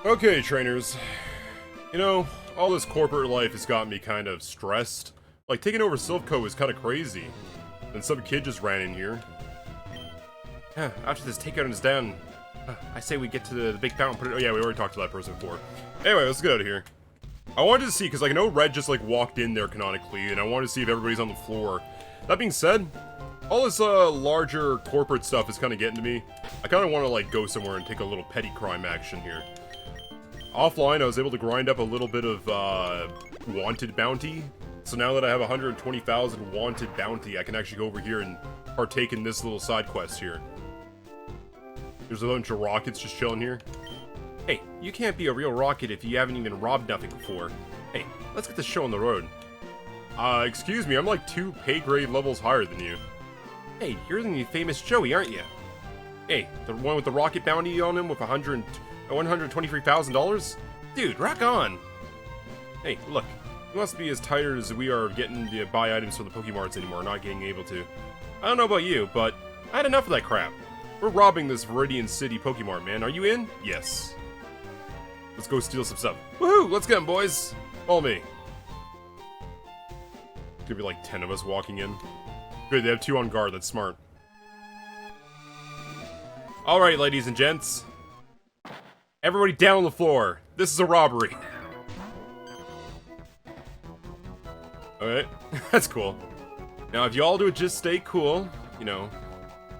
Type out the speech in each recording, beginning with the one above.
Okay, trainers. You know, all this corporate life has got me kind of stressed. Like, taking over Silph is kind of crazy. And some kid just ran in here. Yeah, after this takeout is down, I say we get to the big fountain, put it— oh yeah, we already talked to that person before. Anyway, let's get out of here. I wanted to see, because like, I know Red just like walked in there canonically, and I wanted to see if everybody's on the floor. That being said, all this larger corporate stuff is kind of getting to me. I kind of want to like go somewhere and take a little petty crime action here. Offline, I was able to grind up a little bit of wanted bounty. So now that I have 120,000 wanted bounty, I can actually go over here and partake in this little side quest here. There's a bunch of rockets just chilling here. Hey, you can't be a real rocket if you haven't even robbed nothing before. Hey, let's get this show on the road. Excuse me, I'm like 2 pay grade levels higher than you. Hey, you're the famous Joey, aren't you? Hey, the one with the rocket bounty on him with $123,000? Dude, rock on! Hey, look, you must be as tired as we are getting to buy items from the Pokemarts anymore, not getting able to. I don't know about you, but I had enough of that crap. We're robbing this Viridian City Pokemart, man. Are you in? Yes. Let's go steal some stuff. Woohoo! Let's get 'em, boys! Follow me. Could be like 10 of us walking in. Good, they have 2 on guard. That's smart. Alright, ladies and gents. Everybody down on the floor. This is a robbery. Alright, that's cool. Now, if y'all do it, just stay cool. You know,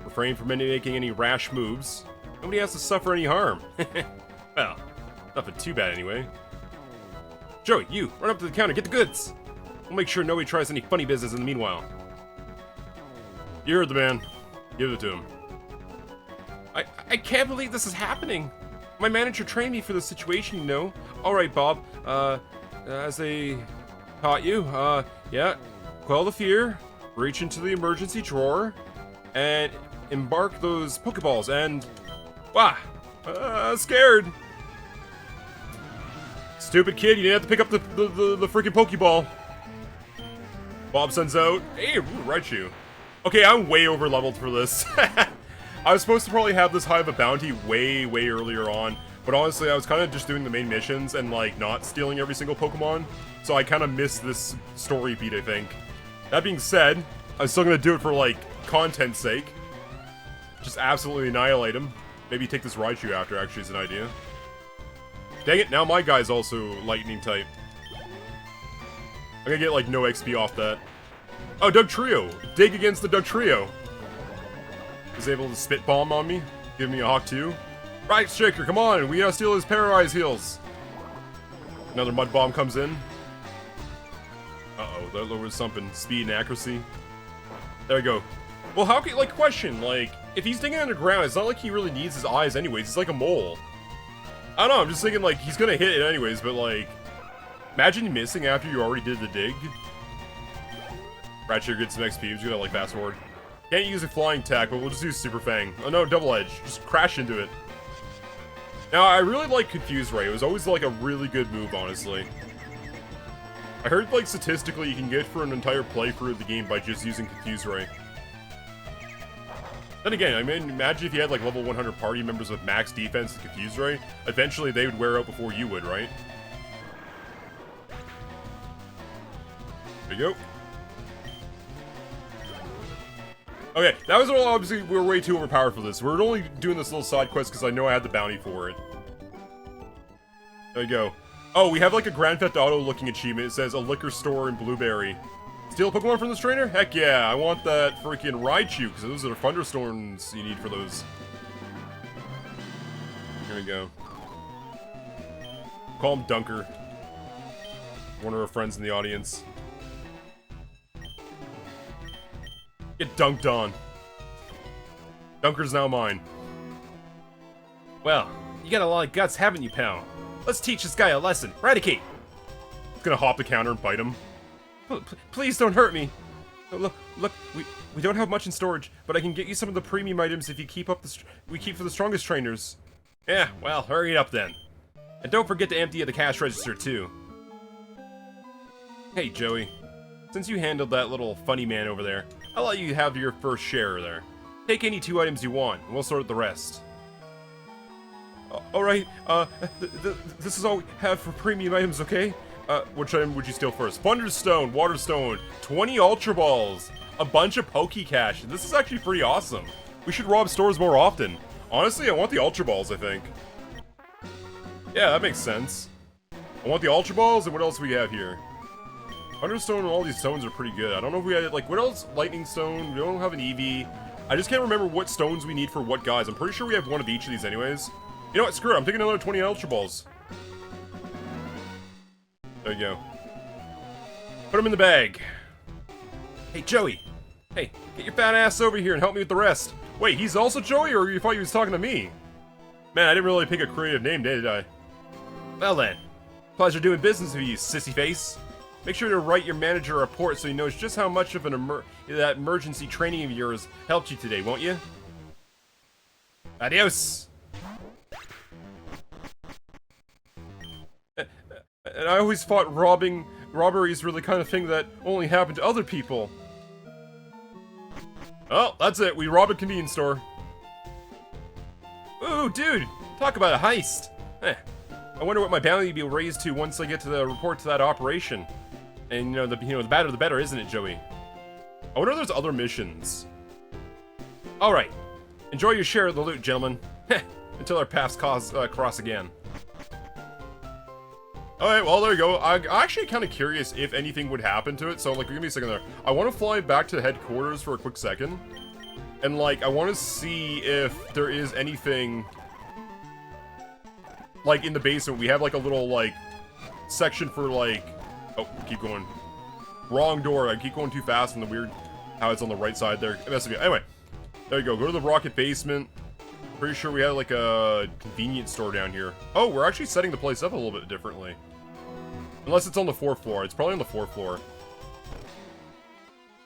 refrain from making any rash moves. Nobody has to suffer any harm. Well, nothing too bad anyway. Joey, you, run up to the counter, get the goods! We'll make sure nobody tries any funny business in the meanwhile. You heard the man. Give it to him. I can't believe this is happening! My manager trained me for this situation, you know. Alright, Bob, as they taught you, yeah, quell the fear, reach into the emergency drawer, and embark those Pokeballs, and... Wah! Scared! Stupid kid, you didn't have to pick up the freaking Pokeball. Bob sends out, hey, Raichu. Okay, I'm way over leveled for this. I was supposed to probably have this high of a bounty way earlier on, but honestly, I was kind of just doing the main missions and like not stealing every single Pokemon, so I kind of missed this story beat, I think. That being said, I'm still gonna do it for like content's sake. Just absolutely annihilate him. Maybe take this Raichu after actually is an idea. Dang it, now my guy's also lightning type. I'm gonna get like no XP off that. Oh, Doug Trio! Dig against the Doug Trio! He's able to spit bomb on me, give me a Hawk 2. Right, Shaker, come on! We gotta steal his Paralyze heals! Another Mud Bomb comes in. Uh-oh, that lowers something. Speed and accuracy. There we go. Well, how can, like, question, like, if he's digging underground, it's not like he really needs his eyes anyways, it's like a mole. I don't know, I'm just thinking, like, he's gonna hit it anyways, but, like, imagine missing after you already did the dig. Ratchet gets some XP, he's gonna, like, fast forward. Can't use a flying attack, but we'll just use Super Fang. Oh no, Double Edge. Just crash into it. Now, I really like Confuse Ray. It was always, like, a really good move, honestly. I heard, like, statistically you can get for an entire playthrough of the game by just using Confuse Ray. Then again, I mean, imagine if you had, like, level 100 party members with max defense and Confuse Ray. Eventually, they would wear out before you would, right? There you go. Okay, that was all, obviously, we were way too overpowered for this. We're only doing this little side quest because I know I had the bounty for it. There you go. Oh, we have like a Grand Theft Auto looking achievement. It says a liquor store in Blueberry. Steal a Pokemon from this trainer? Heck yeah, I want that freaking Raichu, because those are the thunderstorms you need for those. Here we go. Call him Dunker. One of our friends in the audience. Get dunked on. Dunker's now mine. Well, you got a lot of guts, haven't you, pal? Let's teach this guy a lesson. Eradicate! He's gonna hop the counter and bite him. Please don't hurt me. Look, we don't have much in storage, but I can get you some of the premium items if you keep up we keep for the strongest trainers. Yeah, well, hurry it up then. And don't forget to empty the cash register too. Hey, Joey. Since you handled that little funny man over there, I'll let you have your first share there. Take any 2 items you want, and we'll sort out the rest. Alright, this is all we have for premium items, okay? Which item would you steal first? Thunderstone, Waterstone, 20 Ultra Balls, a bunch of Pokecash. This is actually pretty awesome. We should rob stores more often. Honestly, I want the Ultra Balls, I think. Yeah, that makes sense. I want the Ultra Balls, and what else we have here? Thunderstone and all these stones are pretty good. I don't know if we had, like, what else? Lightning Stone, we don't have an EV. I just can't remember what stones we need for what guys. I'm pretty sure we have one of each of these anyways. You know what, screw it, I'm taking another 20 Ultra Balls. There you go. Put them in the bag. Hey, Joey. Hey, get your fat ass over here and help me with the rest. Wait, he's also Joey, or you thought he was talking to me? Man, I didn't really pick a creative name, did I? Well then. Pleasure doing business with you, sissy face. Make sure to write your manager a report so he knows just how much of that emergency training of yours helped you today, won't you? Adios! And I always thought robberies were the kind of thing that only happened to other people. Oh, that's it. We robbed a convenience store. Ooh, dude! Talk about a heist! I wonder what my bounty will be raised to once I get to the report to that operation. And the badder the better, isn't it, Joey? I wonder if there's other missions. All right, enjoy your share of the loot, gentlemen. Until our paths cross again. Alright, well, there you go. I'm actually kind of curious if anything would happen to it, so, like, give me a second there. I want to fly back to headquarters for a quick second. And, like, I want to see if there is anything... Like, in the basement, we have, like, a little, like, section for, like... Oh, keep going. Wrong door. I keep going too fast and the weird how it's on the right side there. Anyway, there you go. Go to the rocket basement. Pretty sure we have, like, a convenience store down here. Oh, we're actually setting the place up a little bit differently. Unless it's on the 4th floor. It's probably on the 4th floor.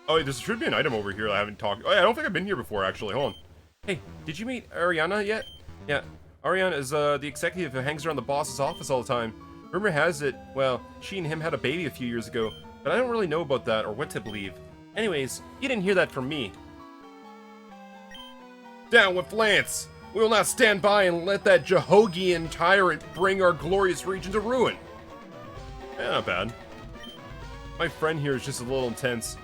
Oh, wait, there should be an item over here that I haven't talked... Oh, yeah, I don't think I've been here before, actually. Hold on. Hey, did you meet Ariana yet? Yeah, Ariana is, the executive who hangs around the boss's office all the time. Rumor has it, well, she and him had a baby a few years ago, but I don't really know about that or what to believe. Anyways, you didn't hear that from me. Down with Lance! We will not stand by and let that Jehogian tyrant bring our glorious region to ruin. Yeah, not bad. My friend here is just a little intense.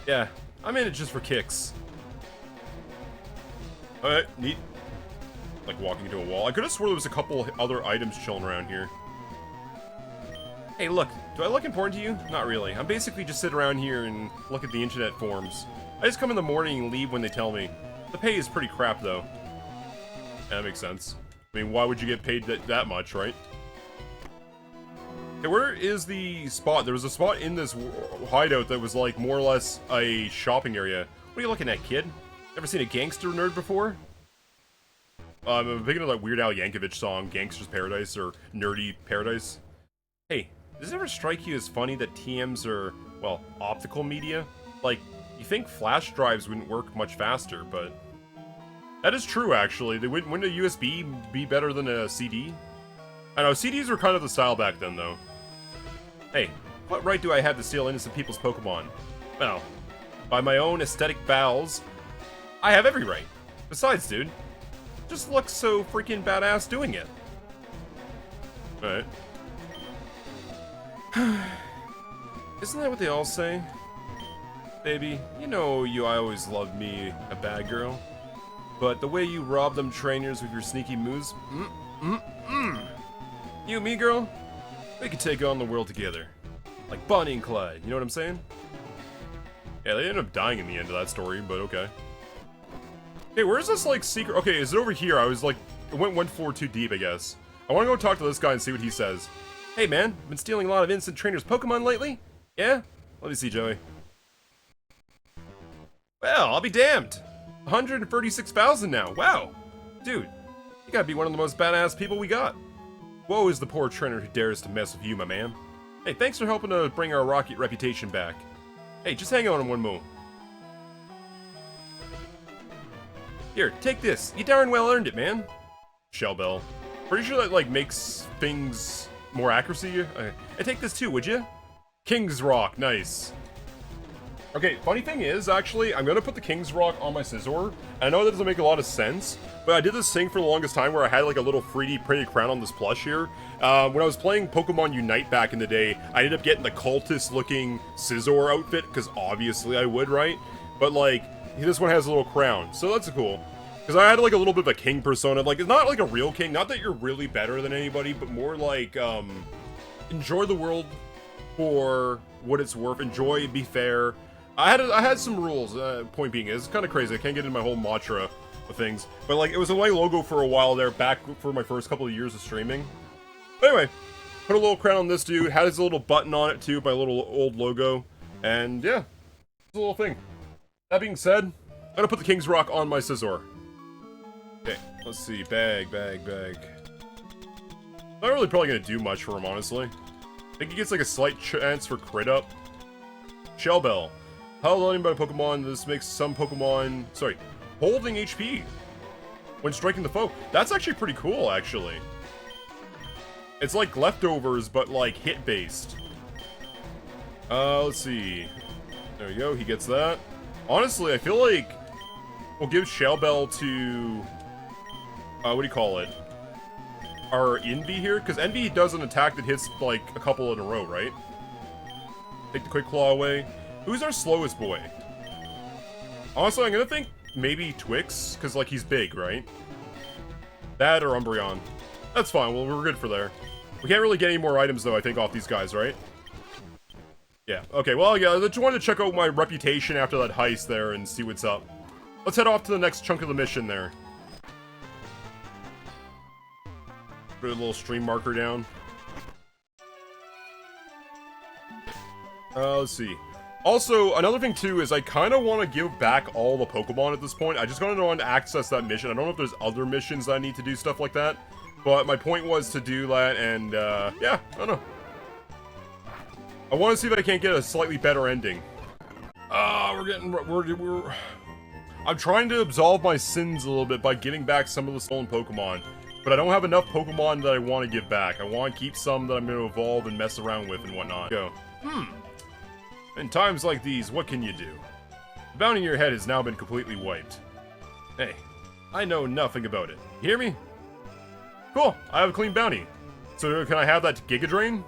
Yeah, I'm in it just for kicks. Alright, neat. Like walking into a wall. I could have swore there was a couple other items chilling around here. Hey, look, do I look important to you? Not really. I'm basically just sit around here and look at the internet forums. I just come in the morning and leave when they tell me. The pay is pretty crap, though. Yeah, that makes sense. I mean, why would you get paid that much, right? Hey, where is the spot? There was a spot in this hideout that was, like, more or less a shopping area. What are you looking at, kid? Ever seen a gangster nerd before? I'm thinking of that Weird Al Yankovic song, Gangster's Paradise, or Nerdy Paradise. Hey, does it ever strike you as funny that TMs are, well, optical media? Like, you think flash drives wouldn't work much faster, but... That is true, actually. Wouldn't a USB be better than a CD? I know, CDs were kind of the style back then, though. Hey, what right do I have to steal innocent people's Pokemon? Well, by my own aesthetic bowels, I have every right. Besides, dude, just looks so freaking badass doing it. Alright. Isn't that what they all say? Baby, you know I always loved me a bad girl. But the way you rob them trainers with your sneaky moves, You and me, girl, we could take on the world together. Like Bonnie and Clyde, you know what I'm saying? Yeah, they ended up dying in the end of that story, but okay. Hey, where's this, like, secret? Okay, is it over here? I was, like, it went one floor too deep, I guess. I want to go talk to this guy and see what he says. Hey, man, been stealing a lot of innocent trainers' Pokemon lately? Yeah? Let me see, Joey. Well, I'll be damned. 136,000 now. Wow. Dude, you gotta be one of the most badass people we got. Woe is the poor trainer who dares to mess with you, my man. Hey, thanks for helping to bring our rocket reputation back. Hey, just hang on one mo. Here, take this. You darn well earned it, man. Shell Bell. Pretty sure that, like, makes things more accuracy. Okay. Hey, take this too, would you? King's Rock, nice. Okay, funny thing is, actually, I'm gonna put the King's Rock on my Scizor. I know that doesn't make a lot of sense, but I did this thing for the longest time where I had like a little 3D printed crown on this plush here. When I was playing Pokemon Unite back in the day, I ended up getting the cultist-looking Scizor outfit, because obviously I would, right? But like, this one has a little crown, so that's cool. Because I had like a little bit of a king persona, like, it's not like a real king, not that you're really better than anybody, but more like, enjoy the world for what it's worth, enjoy, be fair. I had some rules, point being, it's kind of crazy, I can't get into my whole mantra of things, but like, it was a my logo for a while there, back for my first couple of years of streaming. But anyway, put a little crown on this dude, had his little button on it too, my little old logo, and yeah, it's a little thing. That being said, I'm gonna put the King's Rock on my Scizor. Okay, let's see, bag. Not really probably gonna do much for him, honestly. I think he gets like a slight chance for crit up. Shell Bell. How loading by Pokemon, this makes some Pokemon, sorry, holding HP when striking the foe. That's actually pretty cool, actually. It's like leftovers, but like hit-based. Let's see. There we go, he gets that. Honestly, I feel like we'll give Shell Bell to, what do you call it? Our Envy here, because Envy does an attack that hits like a couple in a row, right? Take the Quick Claw away. Who's our slowest boy? Honestly, I'm gonna think maybe Twix, because like he's big, right? That or Umbreon. That's fine, well, we're good for there. We can't really get any more items though, I think, off these guys, right? Yeah, okay, well, yeah, I just wanted to check out my reputation after that heist there and see what's up. Let's head off to the next chunk of the mission there. Put a little stream marker down. Let's see. Also, another thing too is I kind of want to give back all the Pokemon at this point. I just kind of want to access that mission. I don't know if there's other missions that I need to do stuff like that. But my point was to do that, and yeah, I don't know. I want to see if I can't get a slightly better ending. I'm trying to absolve my sins a little bit by giving back some of the stolen Pokemon. But I don't have enough Pokemon that I want to give back. I want to keep some that I'm going to evolve and mess around with and whatnot. Go. In times like these, what can you do? The bounty in your head has now been completely wiped. Hey, I know nothing about it. You hear me? Cool, I have a clean bounty. So can I have that Giga Drain?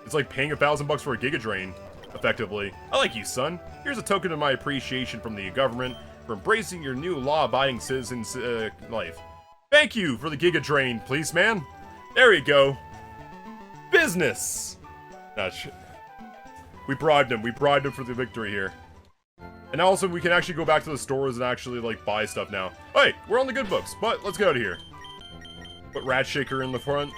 It's like paying $1,000 for a Giga Drain, effectively. I like you, son. Here's a token of my appreciation from the government for embracing your new law-abiding citizen's life. Thank you for the Giga Drain, policeman. There you go. Business! Nah, shit. We bribed him for the victory here. And also, we can actually go back to the stores and actually, like, buy stuff now. Hey, we're on the good books, but let's get out of here. Put Rat Shaker in the front.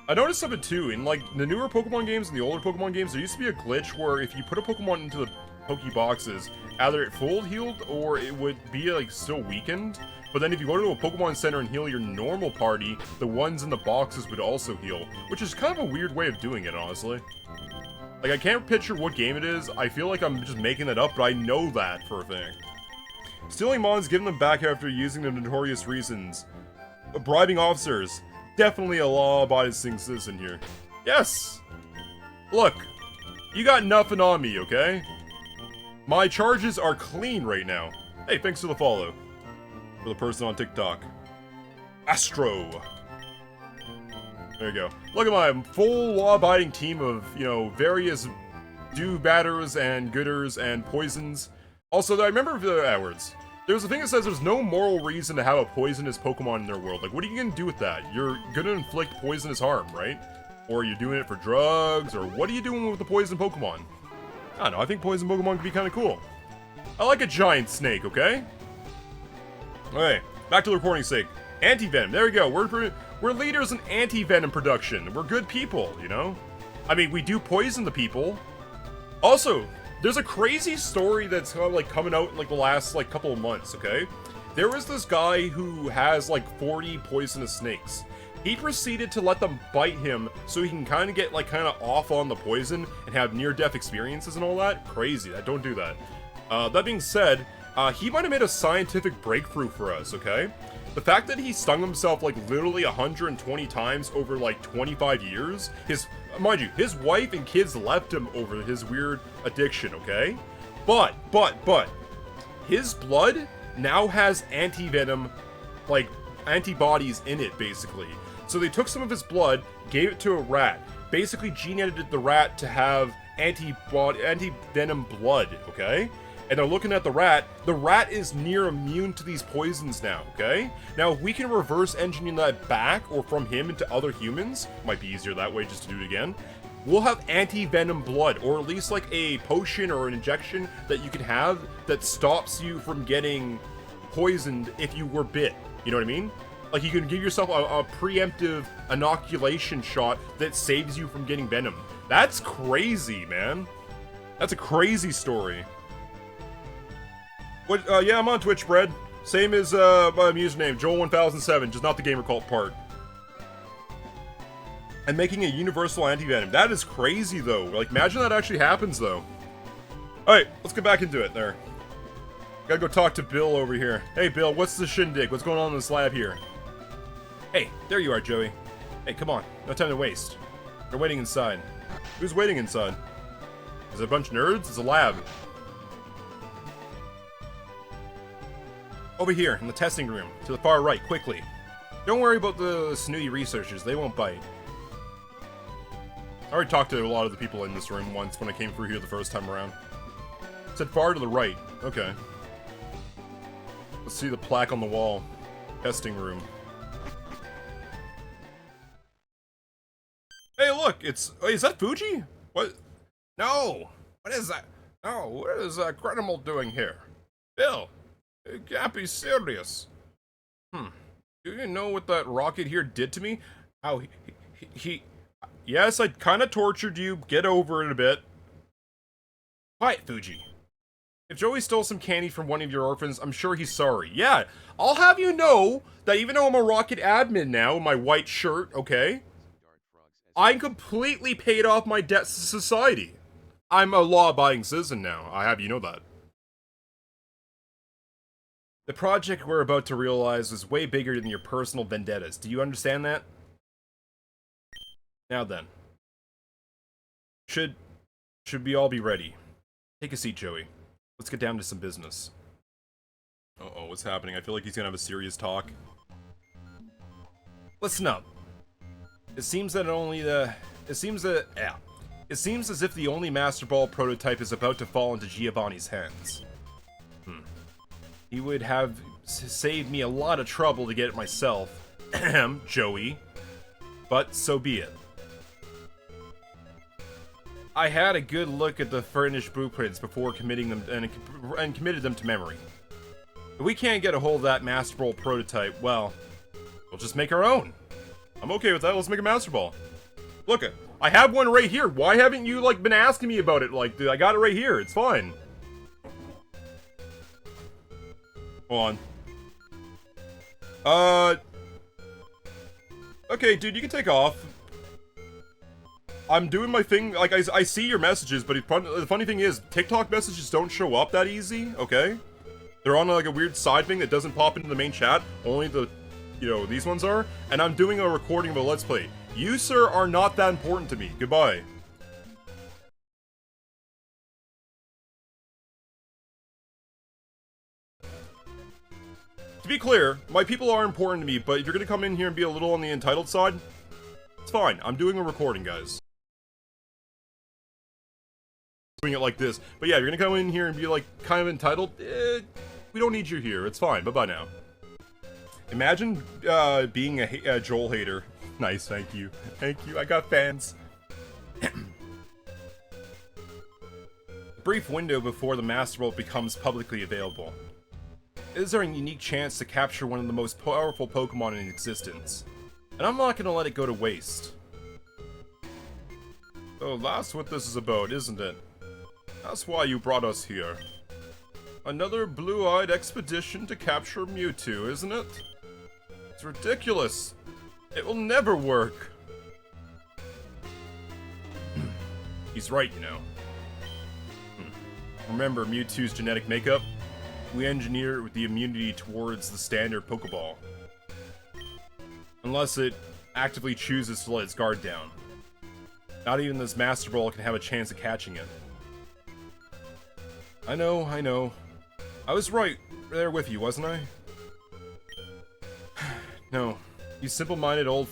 I noticed something too, in like the newer Pokemon games and the older Pokemon games, there used to be a glitch where if you put a Pokemon into the Pokeboxes, either it full healed or it would be like still weakened. But then if you go to a Pokemon Center and heal your normal party, the ones in the boxes would also heal, which is kind of a weird way of doing it, honestly. Like, I can't picture what game it is. I feel like I'm just making that up, but I know that for a thing. Stealing Mons, giving them back after using the notorious reasons. Bribing officers. Definitely a law-abiding citizen here. Yes! Look, you got nothing on me, okay? My charges are clean right now. Hey, thanks for the follow. For the person on TikTok. Astro. There you go. Look at my full law-abiding team of, you know, various do-batters and gooders and poisons. Also, I remember the words. There's a thing that says there's no moral reason to have a poisonous Pokemon in their world. Like, what are you gonna do with that? You're gonna inflict poisonous harm, right? Or you're doing it for drugs, or what are you doing with the poison Pokemon? I don't know, I think poison Pokemon could be kind of cool. I like a giant snake, okay? Okay, back to the reporting sake. Anti-venom, there we go. We're leaders in anti-venom production. We're good people, you know? I mean, we do poison the people. Also, there's a crazy story that's kind of like coming out in like the last like couple of months, okay? There was this guy who has like 40 poisonous snakes. He proceeded to let them bite him so he can kind of get like kind of off on the poison and have near-death experiences and all that. Crazy, don't do that. That being said, he might have made a scientific breakthrough for us, okay? The fact that he stung himself like literally 120 times over like 25 years, his mind you, his wife and kids left him over his weird addiction, okay? But, his blood now has anti-venom, like, antibodies in it, basically. So they took some of his blood, gave it to a rat, basically gene-edited the rat to have anti-venom blood, okay? And they're looking at the rat is near immune to these poisons now, okay? Now, if we can reverse engineer that back or from him into other humans, might be easier that way just to do it again, we'll have anti-venom blood, or at least like a potion or an injection that you can have that stops you from getting poisoned if you were bit. You know what I mean? Like, you can give yourself a preemptive inoculation shot that saves you from getting venom. That's crazy, man. That's a crazy story. What? Yeah, I'm on Twitch, Brad. Same as my username, Joel1007, just not the gamer cult part. And making a universal anti-venom. That is crazy, though. Like, imagine that actually happens, though. Alright, let's get back into it there. Gotta go talk to Bill over here. Hey, Bill, what's the shindig? What's going on in this lab here? Hey, there you are, Joey. Hey, come on. No time to waste. They're waiting inside. Who's waiting inside? Is it a bunch of nerds? It's a lab. Over here, in the testing room. To the far right, quickly. Don't worry about the snooty researchers. They won't bite. I already talked to a lot of the people in this room once when I came through here the first time around. It said far to the right. Okay. Let's see the plaque on the wall. Testing room. Hey, look! It's... Wait, is that Fuji? What? No! What is that? No, what is Credimal doing here? Bill! You can't be serious. Do you know what that rocket here did to me? How he... Yes, I kind of tortured you. Get over it a bit. Quiet, Fuji. If Joey stole some candy from one of your orphans, I'm sure he's sorry. Yeah, I'll have you know that even though I'm a rocket admin now in my white shirt, okay? I completely paid off my debts to society. I'm a law-abiding citizen now. I have you know that. The project we're about to realize is way bigger than your personal vendettas. Do you understand that? Now then. Should we all be ready? Take a seat, Joey. Let's get down to some business. Uh-oh, what's happening? I feel like he's gonna have a serious talk. Listen up. It seems as if the only Master Ball prototype is about to fall into Giovanni's hands. He would have saved me a lot of trouble to get it myself, Joey. But so be it. I had a good look at the furnished blueprints before committing them and committed them to memory. If we can't get a hold of that Master Ball prototype, well, we'll just make our own. I'm okay with that. Let's make a Master Ball. Look, I have one right here. Why haven't you, like, been asking me about it? Like, I got it right here. It's fine. Hold on. Okay, dude, you can take off. I'm doing my thing. Like, I see your messages, but the funny thing is, TikTok messages don't show up that easy, okay? They're on, like, a weird side thing that doesn't pop into the main chat. Only the, you know, these ones are. And I'm doing a recording of a Let's Play. You, sir, are not that important to me. Goodbye. To be clear, my people are important to me, but if you're gonna come in here and be a little on the entitled side, it's fine. I'm doing a recording, guys. Doing it like this. But yeah, you're gonna come in here and be like, kind of entitled, we don't need you here. It's fine. Bye-bye now. Imagine being a Joel hater. Nice, thank you. Thank you, I got fans. Brief window before the Master Ball becomes publicly available. Is there a unique chance to capture one of the most powerful Pokemon in existence? And I'm not gonna let it go to waste. So that's what this is about, isn't it? That's why you brought us here. Another blue-eyed expedition to capture Mewtwo, isn't it? It's ridiculous. It will never work. He's right, you know. Remember Mewtwo's genetic makeup? We engineer it with the immunity towards the standard Pokeball. Unless it actively chooses to let its guard down. Not even this Master Ball can have a chance of catching it. I know. I was right there with you, wasn't I? No. You simple-minded old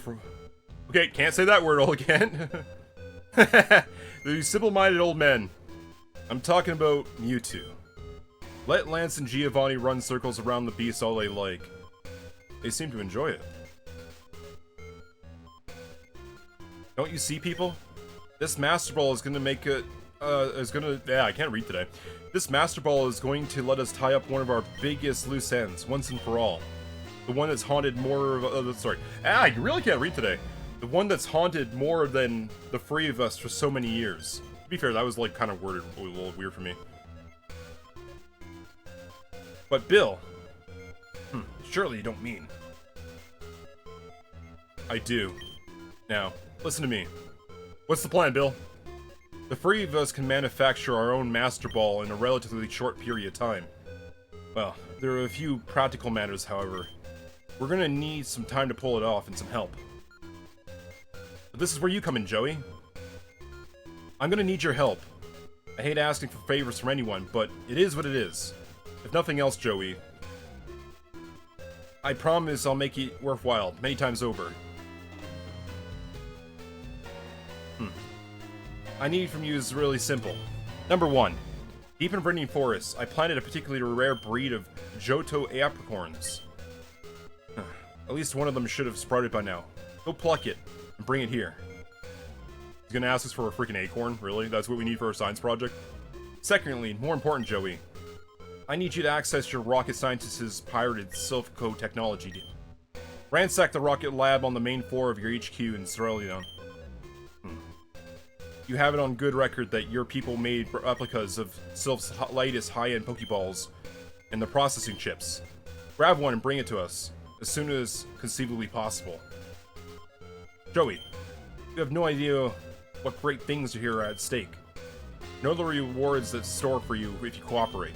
Okay, can't say that word all again. You simple-minded old men. I'm talking about Mewtwo. Let Lance and Giovanni run circles around the beast all they like. They seem to enjoy it. Don't you see, people? This Master Ball is gonna make it, I can't read today. This Master Ball is going to let us tie up one of our biggest loose ends, once and for all. The one that's haunted more of, I really can't read today. The one that's haunted more than the three of us for so many years. To be fair, that was, like, kind of worded a little weird for me. But Bill... surely you don't mean... I do. Now, listen to me. What's the plan, Bill? The three of us can manufacture our own Master Ball in a relatively short period of time. Well, there are a few practical matters, however. We're gonna need some time to pull it off and some help. But this is where you come in, Joey. I'm gonna need your help. I hate asking for favors from anyone, but it is what it is. If nothing else, Joey, I promise I'll make it worthwhile many times over. I need from you is really simple. Number 1. Deep in Viridian Forest, I planted a particularly rare breed of Johto apricorns. At least one of them should have sprouted by now. Go pluck it and bring it here. He's gonna ask us for a freaking acorn? Really? That's what we need for our science project? Secondly, more important, Joey, I need you to access your rocket scientist's pirated Silph-Co technology. Ransack the rocket lab on the main floor of your HQ in Cerulean. You have it on good record that your people made replicas of Silph's latest high-end Pokeballs and the processing chips. Grab one and bring it to us, as soon as conceivably possible. Joey, you have no idea what great things are here at stake. Know the rewards that's stored for you if you cooperate.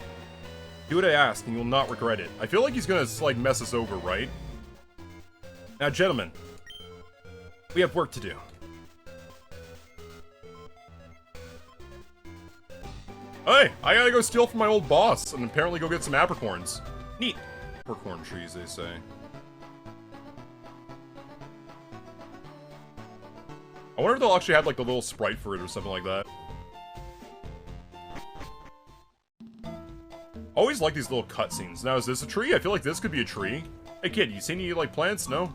Do what I ask and you'll not regret it. I feel like he's gonna, like, mess us over, right? Now, gentlemen, we have work to do. Hey, I gotta go steal from my old boss and apparently go get some apricorns. Neat. Apricorn trees, they say. I wonder if they'll actually have, like, the little sprite for it or something like that. Always like these little cutscenes. Now, is this a tree? I feel like this could be a tree. Hey, kid, you see any, like, plants? No?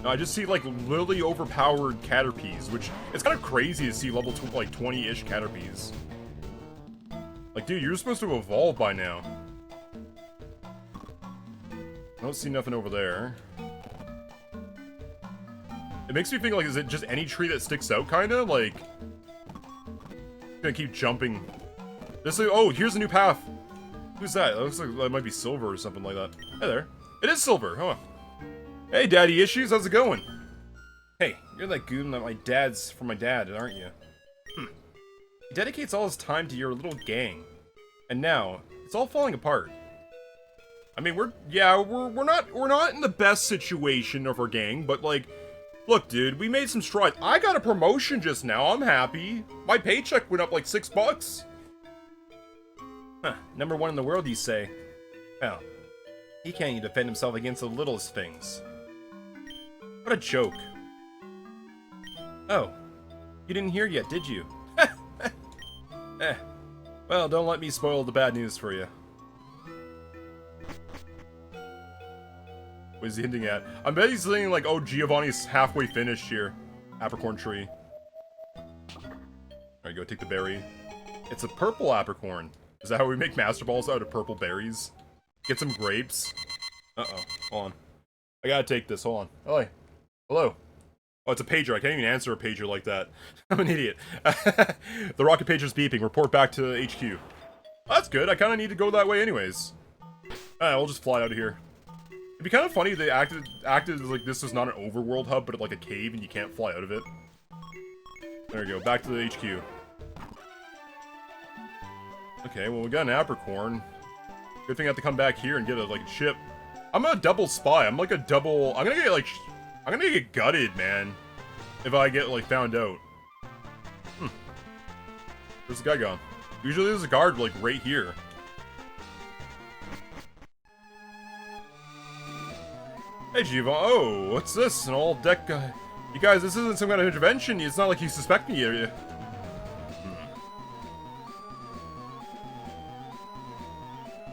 I just see, like, literally overpowered Caterpies, which, it's kind of crazy to see level, like, 20-ish Caterpies. Like, dude, you're supposed to evolve by now. I don't see nothing over there. It makes me think, like, is it just any tree that sticks out, kinda? Like, I'm gonna keep jumping. This, oh, here's a new path. Who's that? It looks like that might be Silver or something like that. Hey there. It is Silver, huh? Hey, Daddy Issues, how's it going? Hey, you're that goon that from my dad, aren't you? He dedicates all his time to your little gang. And now, it's all falling apart. I mean, we're not in the best situation of our gang, but, like, look, dude, we made some strides. I got a promotion just now, I'm happy. My paycheck went up like $6. Huh, number 1 in the world, you say? Well, he can't even defend himself against the littlest things. What a joke. Oh, you didn't hear yet, did you? Well, don't let me spoil the bad news for you. What is he hinting at? I bet he's saying, like, oh, Giovanni's halfway finished here. Apricorn tree. Alright, go take the berry. It's a purple apricorn. Is that how we make Master Balls out of purple berries? Get some grapes. Uh-oh. Hold on. I gotta take this. Hold on. Oh, hey. Hello. Oh, it's a pager. I can't even answer a pager like that. I'm an idiot. The rocket pager's beeping. Report back to HQ. Oh, that's good. I kind of need to go that way anyways. Alright, we'll just fly out of here. It'd be kind of funny if they acted as like this is not an overworld hub, but like a cave and you can't fly out of it. There we go. Back to the HQ. Okay, well, we got an apricorn. Good thing I have to come back here and get a, like, chip. I'm a double spy. I'm like a double... I'm gonna get gutted, man. If I get, like, found out. Where's the guy gone? Usually there's a guard, like, right here. Hey, Jiva. Oh, what's this? An all-deck guy. You guys, this isn't some kind of intervention. It's not like you suspect me, are you?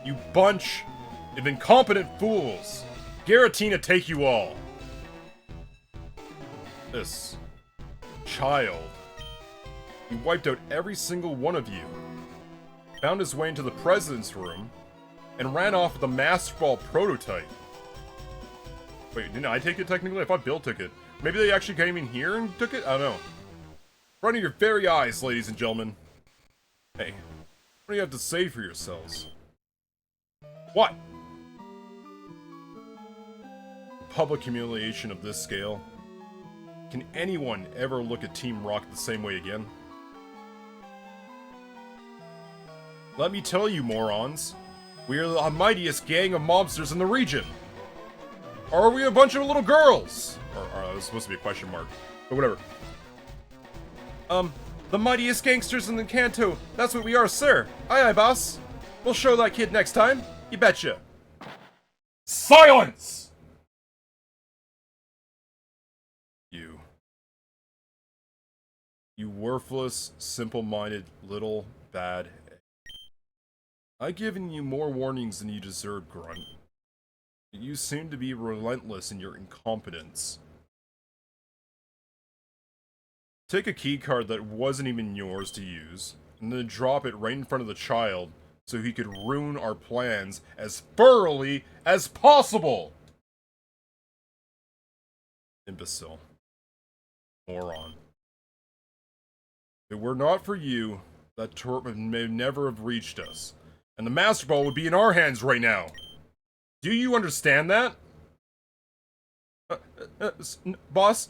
You bunch of incompetent fools. Giratina take you all. This child. He wiped out every single one of you. Found his way into the president's room and ran off with the Master Ball prototype. Wait, didn't I take it technically? I thought Bill took it. Maybe they actually came in here and took it? I don't know. In front of your very eyes, ladies and gentlemen. Hey, what do you have to say for yourselves? What? Public humiliation of this scale. Can anyone ever look at Team Rocket the same way again? Let me tell you, morons. We are the mightiest gang of mobsters in the region. Or are we a bunch of little girls? Or that was supposed to be a question mark. But whatever. The mightiest gangsters in the Kanto. That's what we are, sir. Aye, aye, boss. We'll show that kid next time. You betcha. Silence! You worthless, simple-minded, little, bad egg. I've given you more warnings than you deserve, Grunt. You seem to be relentless in your incompetence. Take a keycard that wasn't even yours to use, and then drop it right in front of the child so he could ruin our plans as thoroughly as possible! Imbecile. Moron. If it were not for you, that torp may never have reached us, and the Master Ball would be in our hands right now. Do you understand that? Boss,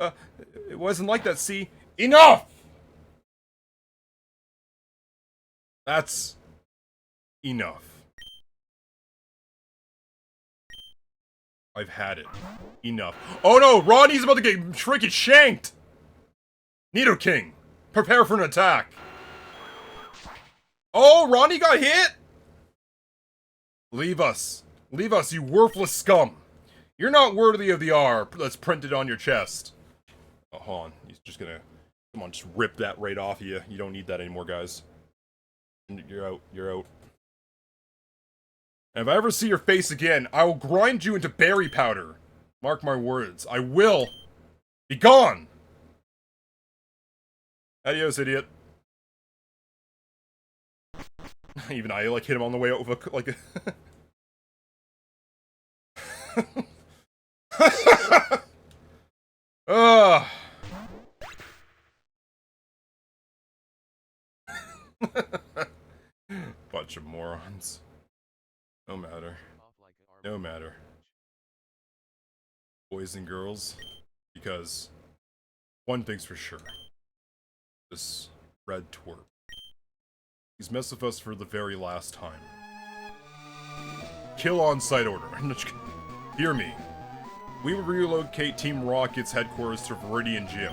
it wasn't like that, see? Enough! That's enough. I've had it. Enough. Oh no, Ronnie's about to get freaking shanked! Nidoking, prepare for an attack. Oh, Ronnie got hit? Leave us. Leave us, you worthless scum. You're not worthy of the R that's printed on your chest. Oh, hold on. He's just gonna... Come on, just rip that right off of you. You don't need that anymore, guys. You're out. You're out. And if I ever see your face again, I will grind you into berry powder. Mark my words. I will. Be gone! Adios, idiot. Even I, like, hit him on the way out with a, like, Ugh. Bunch of morons. No matter. No matter. Boys and girls. Because one thing's for sure. This red twerp. He's messed with us for the very last time. Kill on site order. Hear me. We will relocate Team Rocket's headquarters to Viridian Gym.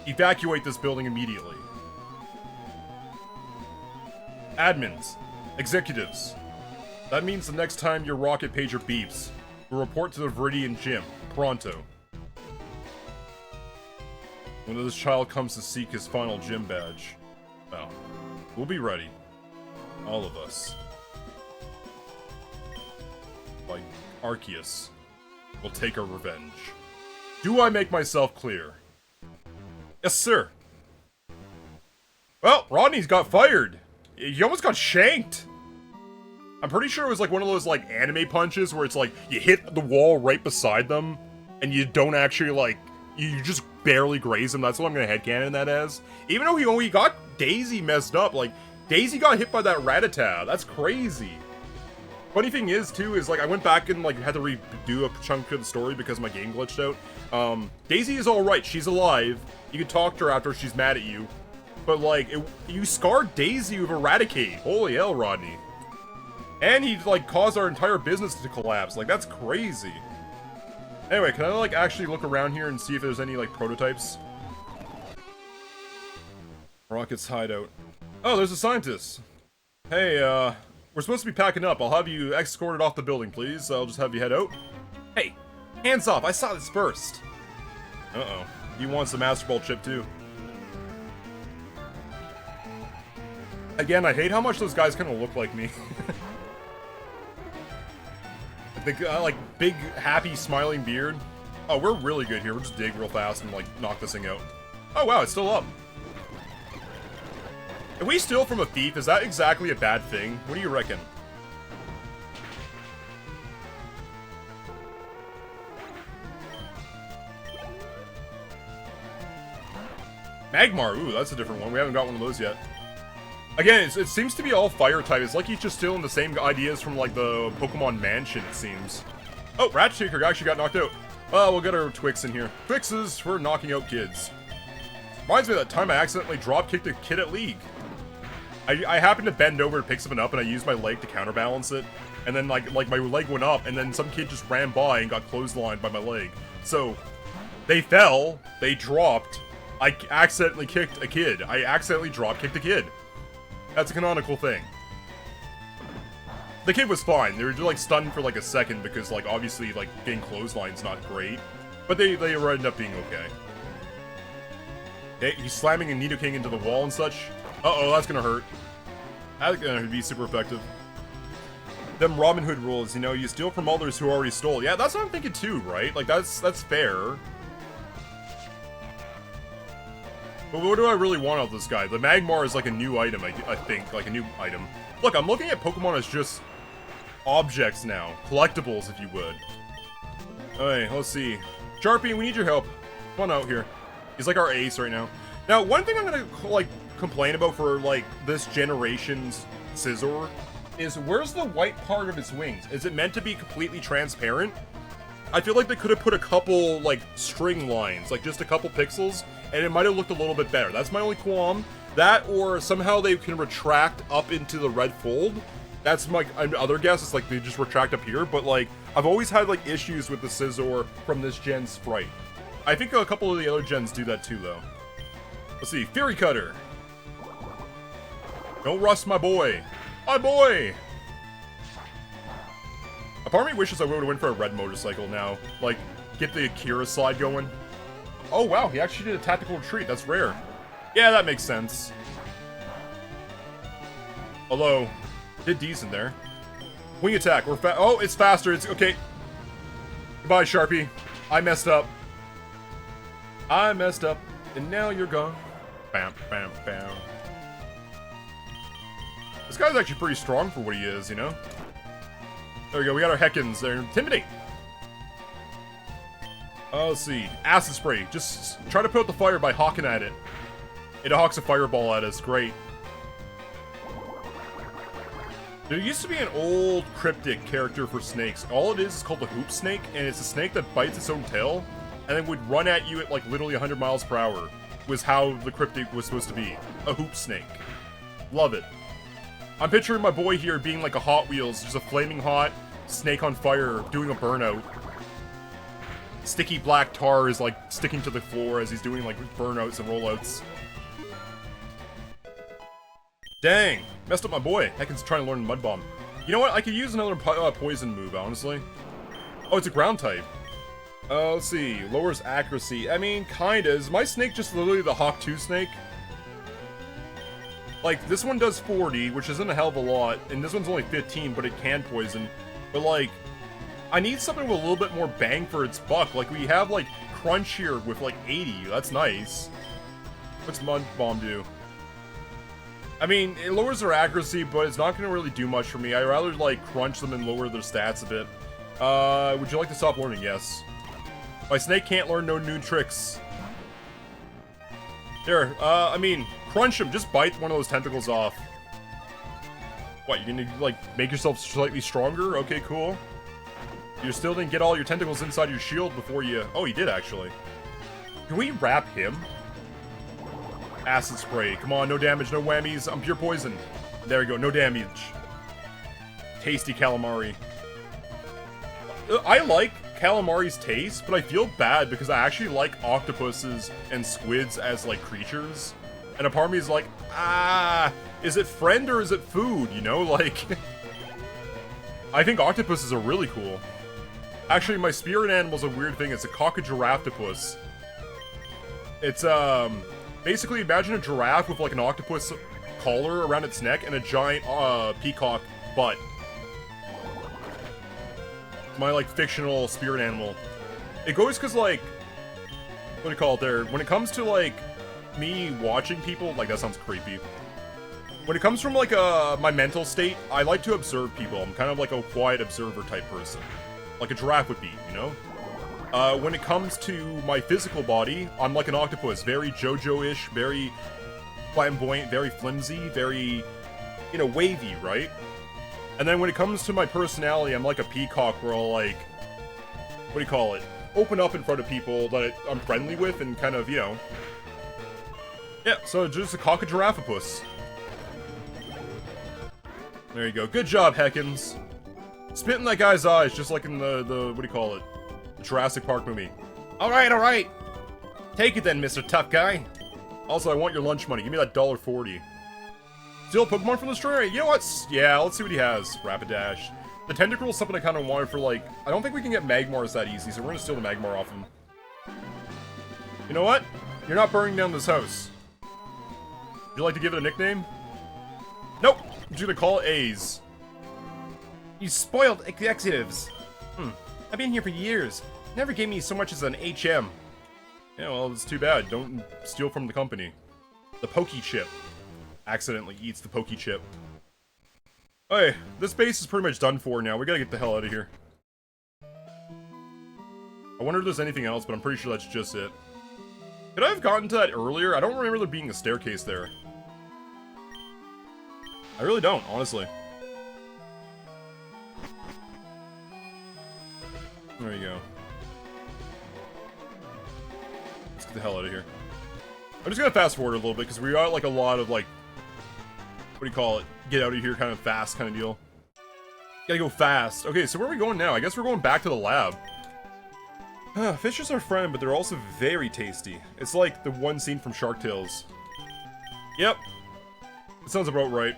Evacuate this building immediately. Admins. Executives. That means the next time your rocket pager beeps, we'll report to the Viridian Gym. Pronto. When this child comes to seek his final gym badge, well, we'll be ready. All of us. Like Arceus, will take our revenge. Do I make myself clear? Yes, sir. Well, Rodney's got fired. He almost got shanked. I'm pretty sure it was like one of those like anime punches where it's like you hit the wall right beside them and you don't actually like, you just barely graze them. That's what I'm gonna headcanon that as. Even though he only got Daisy messed up, like Daisy got hit by that Rattata. That's crazy. Funny thing is too, is like I went back and like had to redo a chunk of the story because my game glitched out. Daisy is alright, she's alive. You can talk to her after she's mad at you. but like, you scarred Daisy with Eradicate. Holy hell, Rodney. And he, like, caused our entire business to collapse. Like, that's crazy. Anyway, can I, like, actually look around here and see if there's any, like, prototypes? Rocket's hideout. Oh, there's a scientist. Hey, we're supposed to be packing up. I'll have you escorted off the building, please. I'll just have you head out. Hey, hands off. I saw this first. Uh-oh. He wants the Master Ball chip, too. Again, I hate how much those guys kind of look like me. The, like, big, happy, smiling beard. Oh, we're really good here. We'll just dig real fast and, like, knock this thing out. Oh, wow, it's still up. If we steal from a thief, is that exactly a bad thing? What do you reckon? Magmar, ooh, that's a different one. We haven't got one of those yet. Again, it seems to be all fire type. It's like he's just stealing the same ideas from, like, the Pokemon Mansion, it seems. Oh, Ratchaker actually got knocked out. We'll get our Twix in here. Twixes for knocking out kids. Reminds me of that time I accidentally drop-kicked a kid at League. I happened to bend over to pick something up, and I used my leg to counterbalance it. And then, like my leg went up, and then some kid just ran by and got clotheslined by my leg. So, they fell, they dropped, I accidentally kicked a kid. I accidentally drop-kicked a kid. That's a canonical thing. The kid was fine. They were just, like, stunned for, like, a second because, like, obviously, like, getting clothesline's not great. But they ended up being okay. Okay, he's slamming a Nidoking into the wall and such. Uh-oh, that's gonna hurt. That's gonna be super effective. Them Robin Hood rules, you know, you steal from others who already stole. Yeah, that's what I'm thinking too, right? Like, that's fair. But what do I really want out of this guy? The Magmar is like a new item, I think. Like, a new item. Look, I'm looking at Pokemon as just objects now. Collectibles, if you would. Alright, let's see. Sharpie, we need your help. Come on out here. He's like our ace right now. Now, one thing I'm gonna, like, complain about for, like, this generation's Scizor is where's the white part of its wings? Is it meant to be completely transparent? I feel like they could have put a couple, like, string lines, like just a couple pixels, and it might have looked a little bit better. That's my only qualm. That, or somehow they can retract up into the red fold. That's my other guess. It's like they just retract up here, but, like, I've always had, like, issues with the Scizor from this gen sprite. I think a couple of the other gens do that too, though. Let's see. Fury Cutter. Don't rust my boy. My boy! A part of me wishes I would have went for a red motorcycle now. Like, get the Akira slide going. Oh, wow, he actually did a tactical retreat. That's rare. Yeah, that makes sense. Although, did decent there. Wing attack. We're oh, it's faster. It's okay. Goodbye, Sharpie. I messed up. I messed up. And now you're gone. Bam, bam, bam. This guy's actually pretty strong for what he is, you know? There we go, we got our Heckins there. Intimidate! Let's see. Acid Spray. Just try to put out the fire by hawking at it. It hawks a fireball at us. Great. There used to be an old cryptic character for snakes. All it is called the Hoop Snake, and it's a snake that bites its own tail, and then would run at you at, like, literally 100 miles per hour. Was how the cryptic was supposed to be. A Hoop Snake. Love it. I'm picturing my boy here being like a Hot Wheels, just a flaming hot snake on fire doing a burnout. Sticky black tar is like sticking to the floor as he's doing like burnouts and rollouts. Dang, messed up my boy. Heckin's trying to learn Mud Bomb. You know what? I could use another poison move, honestly. Oh, it's a ground type. Let's see. Lowers accuracy. I mean, kinda. Is my snake just literally the Hawk 2 snake? Like, this one does 40, which isn't a hell of a lot, and this one's only 15, but it can poison. But, like, I need something with a little bit more bang for its buck. Like, we have, like, Crunch here with, like, 80. That's nice. What's Mud Bomb do? I mean, it lowers their accuracy, but it's not going to really do much for me. I'd rather, like, crunch them and lower their stats a bit. Would you like to stop learning? Yes. My snake can't learn no new tricks. There, I mean, crunch him. Just bite one of those tentacles off. What, you're gonna, like, make yourself slightly stronger? Okay, cool. You still didn't get all your tentacles inside your shield before you... Oh, you did, actually. Can we wrap him? Acid spray. Come on, no damage, no whammies. I'm pure poison. There we go, no damage. Tasty calamari. I like calamari's taste, but I feel bad because I actually like octopuses and squids as, like, creatures. And a part of me is like, is it friend or is it food, you know? Like, I think octopuses are really cool. Actually, my spirit animal's a weird thing. It's a cockagiraftopus. It's, basically imagine a giraffe with, like, an octopus collar around its neck and a giant, peacock butt. My, like, fictional spirit animal. It goes because, like, what do you call it there? When it comes to, like, me watching people, like, that sounds creepy. When it comes from, like, my mental state, I like to observe people. I'm kind of like a quiet observer type person. Like a giraffe would be, you know? When it comes to my physical body, I'm like an octopus. Very JoJo-ish, very flamboyant, very flimsy, very, you know, wavy, right? And then when it comes to my personality, I'm like a peacock where I'll, like, what do you call it? Open up in front of people that I'm friendly with and kind of, you know. Yeah, so just a cockagiraftopus. There you go. Good job, Heckins. Spit in that guy's eyes, just like in the what do you call it? The Jurassic Park movie. Alright. Take it then, Mr. Tough Guy. Also, I want your lunch money. Give me that $1.40. Steal Pokemon from the stray. You know what? Yeah, let's see what he has. Rapidash. The Tentacruel is something I kind of wanted for, like, I don't think we can get Magmars that easy, so we're gonna steal the Magmar off him. You know what? You're not burning down this house. Would you like to give it a nickname? Nope. I'm just gonna call it A's. You spoiled executives. I've been here for years. Never gave me so much as an HM. Yeah, well, it's too bad. Don't steal from the company. The Poke Chip. Accidentally eats the Poke Chip. Hey, this base is pretty much done for now. We gotta get the hell out of here. I wonder if there's anything else, but I'm pretty sure that's just it. Could I have gotten to that earlier? I don't remember there being a staircase there. I really don't, honestly. There you go. Let's get the hell out of here. I'm just gonna fast forward a little bit, because we got, like, a lot of, like, what do you call it? Get out of here kind of fast kind of deal. Gotta go fast. Okay, so where are we going now? I guess we're going back to the lab. Fish is our friend, but they're also very tasty. It's like the one scene from Shark Tales. Yep. It sounds about right.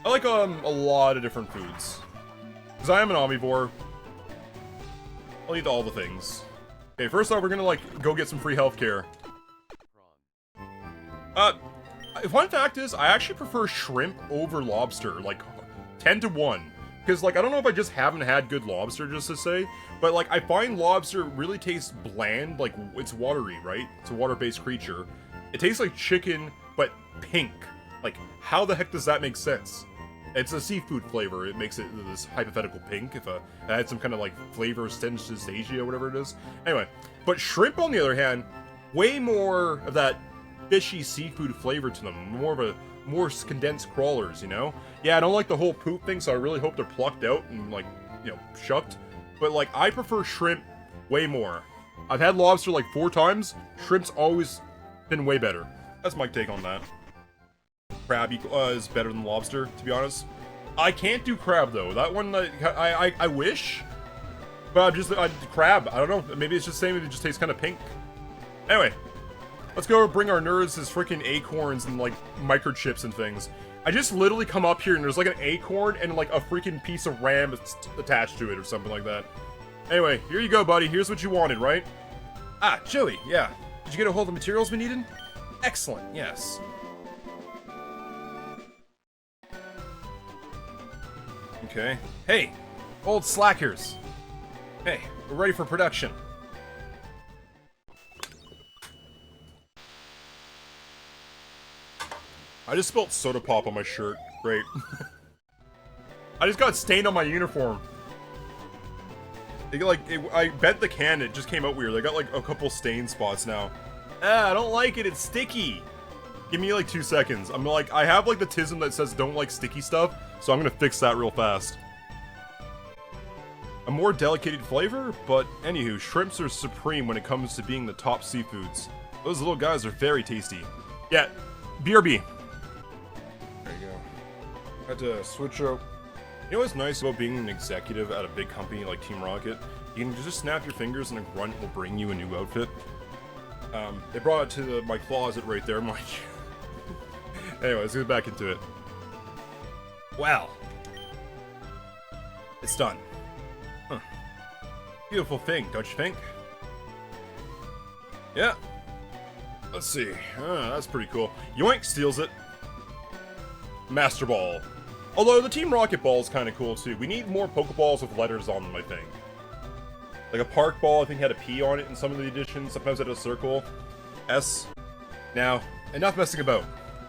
I like, a lot of different foods. Because I am an omnivore. I'll eat all the things. Okay, first off, we're gonna, like, go get some free healthcare. Fun fact is, I actually prefer shrimp over lobster, like, 10 to 1. Because, like, I don't know if I just haven't had good lobster, just to say, but, like, I find lobster really tastes bland, like, it's watery, right? It's a water-based creature. It tastes like chicken, but pink. Like, how the heck does that make sense? It's a seafood flavor. It makes it this hypothetical pink. If it had some kind of, like, flavor synesthesia, whatever it is. Anyway, but shrimp, on the other hand, way more of that fishy seafood flavor to them. More condensed crawlers, you know? Yeah, I don't like the whole poop thing, so I really hope they're plucked out and, like, you know, shucked. But, like, I prefer shrimp way more. I've had lobster, like, 4 times. Shrimp's always been way better. That's my take on that. Crab is better than lobster, to be honest. I can't do crab, though. That one, I wish. But crab, I don't know. Maybe it's just saying it just tastes kind of pink. Anyway. Let's go bring our nerds his freaking acorns and, like, microchips and things. I just literally come up here and there's, like, an acorn and, like, a freaking piece of RAM attached to it or something like that. Anyway, here you go, buddy. Here's what you wanted, right? Ah, Joey, yeah. Did you get a hold of the materials we needed? Excellent, yes. Okay. Hey, old slackers. Hey, we're ready for production. I just spilled soda pop on my shirt. Great. I just got stained on my uniform. I bent the can, it just came out weird. I got, like, a couple stain spots now. Ah, I don't like it, it's sticky. Give me, like, 2 seconds. I'm like, I have, like, the tism that says don't like sticky stuff, so I'm gonna fix that real fast. A more delicate flavor, but anywho, shrimps are supreme when it comes to being the top seafoods. Those little guys are very tasty. Yeah, BRB. There you go. Had to switch out. You know what's nice about being an executive at a big company like Team Rocket? You can just snap your fingers and a grunt will bring you a new outfit. They brought it to my closet right there, mind you. Anyway, let's get back into it. Wow. It's done. Huh. Beautiful thing, don't you think? Yeah. Let's see. That's pretty cool. Yoink steals it. Master Ball. Although the Team Rocket Ball is kind of cool too. We need more Pokeballs with letters on them, I think. Like a Park Ball, I think had a P on it in some of the editions. Sometimes it had a circle. S. Now, enough messing about.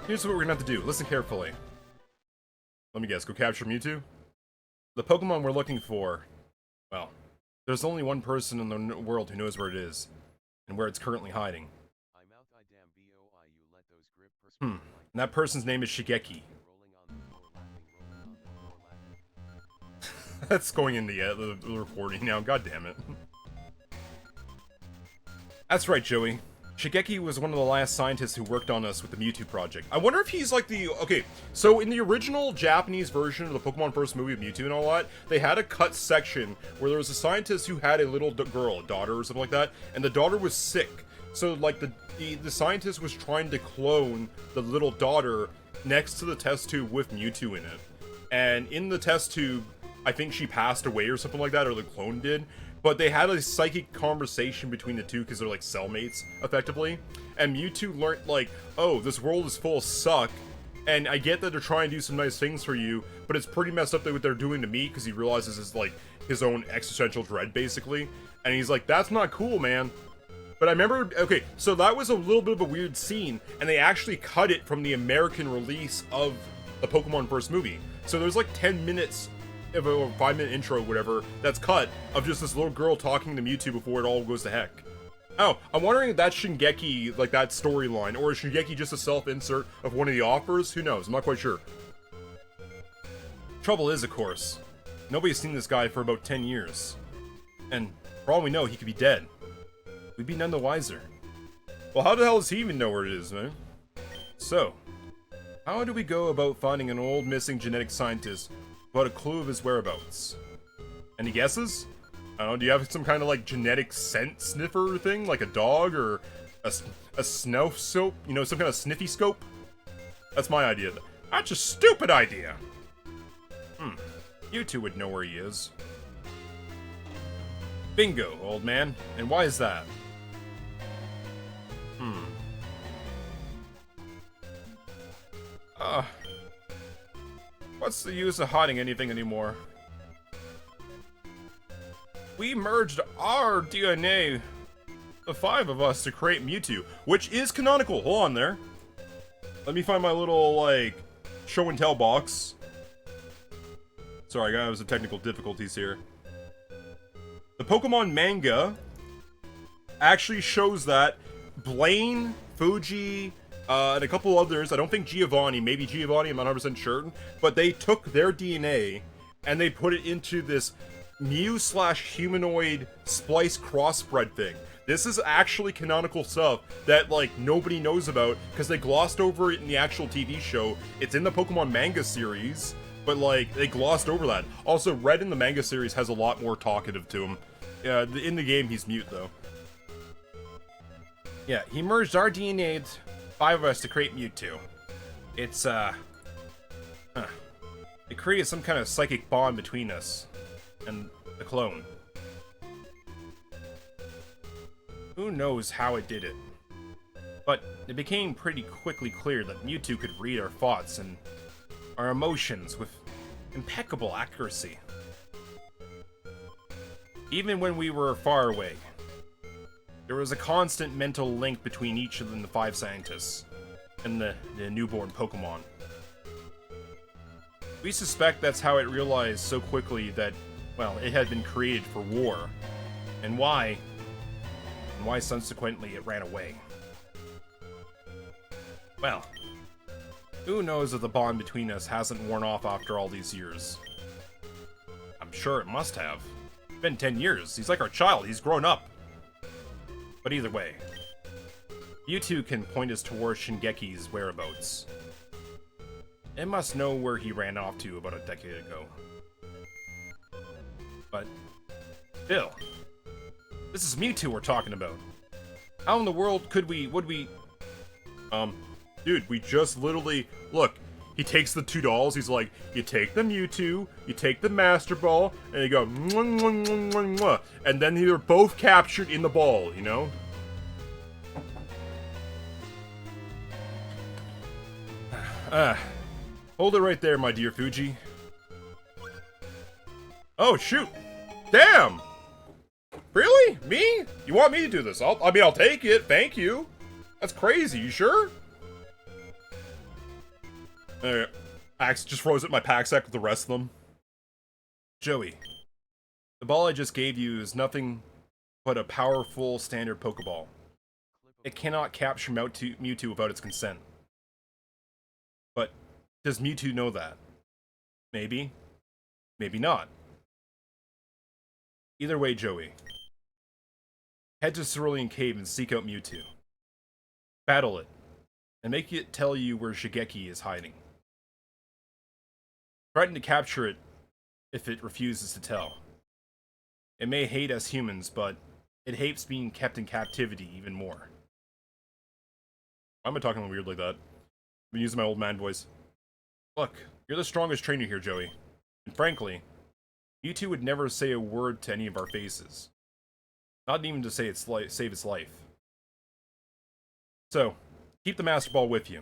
Here's what we're gonna have to do. Listen carefully. Let me guess. Go capture Mewtwo? The Pokemon we're looking for. Well, there's only one person in the world who knows where it is. And where it's currently hiding. And that person's name is Shigeki. That's going in the recording now, god damn it. That's right, Joey. Shigeki was one of the last scientists who worked on us with the Mewtwo project. I wonder if he's like the... Okay, so in the original Japanese version of the Pokemon First movie of Mewtwo and all that, they had a cut section where there was a scientist who had a little girl, a daughter or something like that, and the daughter was sick. So, like, the scientist was trying to clone the little daughter next to the test tube with Mewtwo in it. And in the test tube, I think she passed away or something like that, or the clone did. But they had a psychic conversation between the two because they're like cellmates, effectively. And Mewtwo learned, like, oh, this world is full of suck. And I get that they're trying to do some nice things for you, but it's pretty messed up what they're doing to me because he realizes it's like his own existential dread, basically. And he's like, that's not cool, man. But I remember, okay, so that was a little bit of a weird scene, and they actually cut it from the American release of the Pokemon First movie. So there's like 10 minutes of a 5-minute intro, whatever, that's cut of just this little girl talking to Mewtwo before it all goes to heck. Oh, I'm wondering if that's Shingeki, like that storyline, or is Shingeki just a self-insert of one of the offers? Who knows? I'm not quite sure. Trouble is, of course, nobody's seen this guy for about 10 years. And for all we know, he could be dead. We'd be none the wiser. Well, how the hell does he even know where it is, man? So, how do we go about finding an old missing genetic scientist without a clue of his whereabouts? Any guesses? I don't know, do you have some kind of like genetic scent sniffer thing? Like a dog or a snuff soap? You know, some kind of sniffy scope? That's my idea. That's a stupid idea! You two would know where he is. Bingo, old man. And why is that? What's the use of hiding anything anymore? We merged our DNA, the 5 of us, to create Mewtwo, which is canonical. Hold on there. Let me find my little, like, show and tell box. Sorry, guys, I have some technical difficulties here. The Pokemon manga actually shows that Blaine, Fuji, and a couple others, I don't think Giovanni, maybe Giovanni, I'm not 100% sure, but they took their DNA and they put it into this Mew/humanoid splice crossbred thing. This is actually canonical stuff that, like, nobody knows about because they glossed over it in the actual TV show. It's in the Pokemon manga series, but, like, they glossed over that. Also, Red in the manga series has a lot more talkative to him. In the game, he's mute, though. Yeah, he merged our DNA, 5 of us, to create Mewtwo. It's, It created some kind of psychic bond between us and the clone. Who knows how it did it? But it became pretty quickly clear that Mewtwo could read our thoughts and our emotions with impeccable accuracy. Even when we were far away, there was a constant mental link between each of the 5 scientists and the newborn Pokemon. We suspect that's how it realized so quickly that, well, it had been created for war, and why subsequently it ran away. Well, who knows if the bond between us hasn't worn off after all these years. I'm sure it must have. It's been 10 years. He's like our child. He's grown up. But either way, Mewtwo can point us towards Shingeki's whereabouts. It must know where he ran off to about a decade ago. But, Bill, this is Mewtwo we're talking about. How in the world would we... Dude, we just literally... Look, he takes the $2, he's like, you take the Mewtwo, you take the Master Ball, and you go, mwah, mwah, mwah, mwah, mwah, and then they're both captured in the ball, you know? Hold it right there, my dear Fuji. Oh, shoot! Damn! Really? Me? You want me to do this? I'll take it, thank you. That's crazy, you sure? Alright. Axe just froze at my pack sack with the rest of them. Joey, the ball I just gave you is nothing but a powerful standard Pokeball. It cannot capture Mewtwo without its consent. But does Mewtwo know that? Maybe. Maybe not. Either way, Joey. Head to Cerulean Cave and seek out Mewtwo. Battle it, and make it tell you where Shigeki is hiding. Threaten to capture it if it refuses to tell. It may hate us humans, but it hates being kept in captivity even more. Why am I talking weird like that? I've been using my old man voice. Look, you're the strongest trainer here, Joey. And frankly, Mewtwo would never say a word to any of our faces. Not even to say save its life. So, keep the Master Ball with you.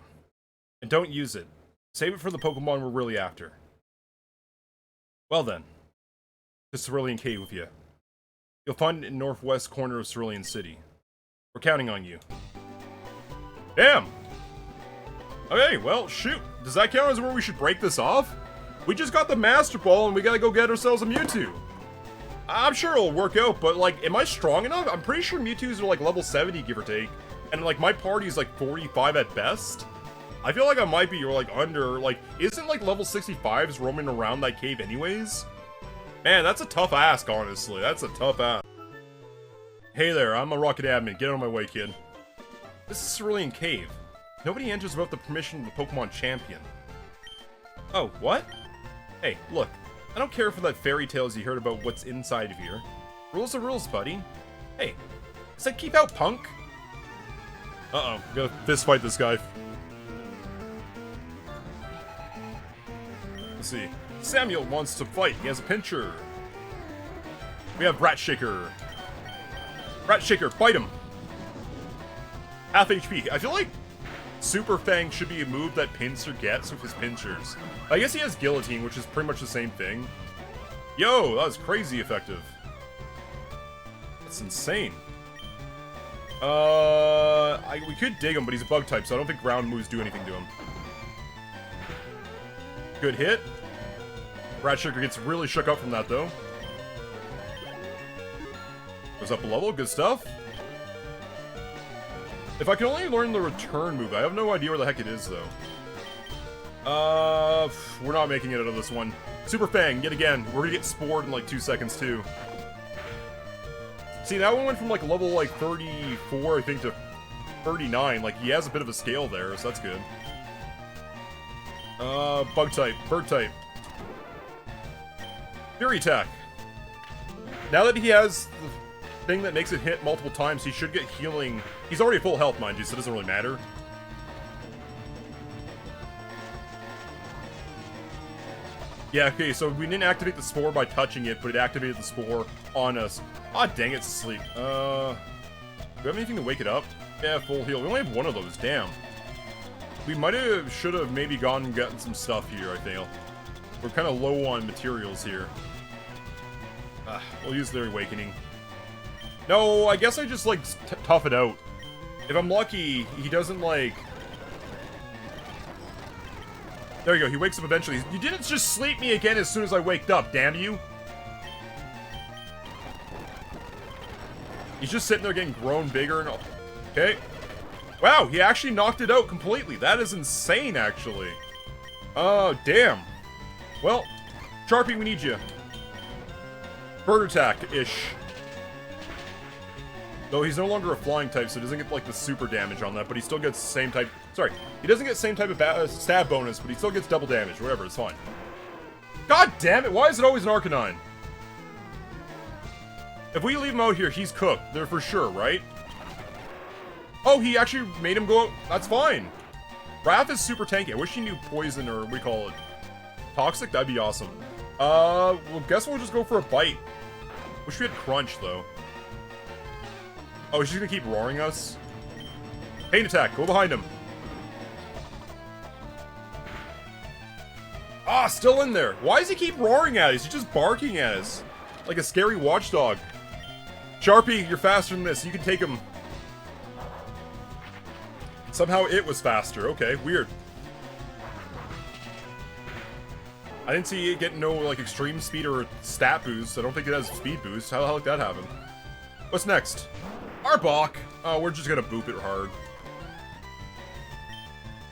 And don't use it. Save it for the Pokemon we're really after. Well then, to Cerulean Cave with you. You'll find it in the northwest corner of Cerulean City. We're counting on you. Damn! Okay, well, shoot. Does that count as where we should break this off? We just got the Master Ball and we gotta go get ourselves a Mewtwo. I'm sure it'll work out, but like, am I strong enough? I'm pretty sure Mewtwo's are like level 70, give or take. And like, my party's like 45 at best. I feel like I might be, or like under, like, isn't like level 65s roaming around that cave anyways? Man, that's a tough ask, honestly. That's a tough ask. Hey there, I'm a Rocket Admin. Get out of my way, kid. This is Cerulean Cave. Nobody enters without the permission of the Pokemon Champion. Oh, what? Hey, look. I don't care for that fairy tales you heard about what's inside of here. Rules are rules, buddy. Hey, does that keep out Punk? Uh-oh, I'm gonna fist fight this guy. Let's see. Samuel wants to fight. He has a pincher. We have Rat Shaker. Rat Shaker, fight him. Half HP. I feel like Super Fang should be a move that Pinsir gets with his pinchers. I guess he has Guillotine, which is pretty much the same thing. Yo, that was crazy effective. That's insane. We could dig him, but he's a bug type, so I don't think ground moves do anything to him. Good hit. Rat Sugar gets really shook up from that, though. Goes up a level, good stuff. If I can only learn the return move, I have no idea where the heck it is, though. We're not making it out of this one. Super Fang, yet again. We're gonna get spored in like 2 seconds, too. See, that one went from like level like 34, I think, to 39. Like, he has a bit of a scale there, so that's good. Bug type, bird type. Fury attack. Now that he has the thing that makes it hit multiple times, he should get healing. He's already full health, mind you, so it doesn't really matter. Yeah, okay, so we didn't activate the spore by touching it, but it activated the spore on us. Aw, dang it, sleep. Do we have anything to wake it up? Yeah, full heal. We only have one of those, damn. We should have maybe gone and gotten some stuff here, I feel. We're kind of low on materials here. We'll use their awakening. No, I guess I just, like, tough it out. If I'm lucky, he doesn't, like... There you go, he wakes up eventually. You didn't just sleep me again as soon as I waked up, damn you! He's just sitting there getting grown bigger and all. Okay. Wow, he actually knocked it out completely. That is insane, actually. Oh, damn. Well, Sharpie, we need you. Bird attack-ish. Though he's no longer a flying type, so he doesn't get, like, the super damage on that, but he still gets the same type... Sorry, he doesn't get the same type of stab bonus, but he still gets double damage. Whatever, it's fine. God damn it, why is it always an Arcanine? If we leave him out here, he's cooked. They're for sure, right? Oh, he actually made him go out. That's fine. Raph is super tanky. I wish he knew poison, or what do you call it? Toxic? That'd be awesome. Well, guess we'll just go for a bite. Wish we had Crunch, though. Oh, he's just gonna keep roaring us? Pain attack, go behind him. Ah, still in there. Why does he keep roaring at us? He's just barking at us. Like a scary watchdog. Sharpie, you're faster than this. You can take him. Somehow it was faster. Okay, weird. I didn't see it getting no, like, extreme speed or stat boost. I don't think it has speed boost. How the hell did that happen? What's next? Arbok! Oh, we're just gonna boop it hard.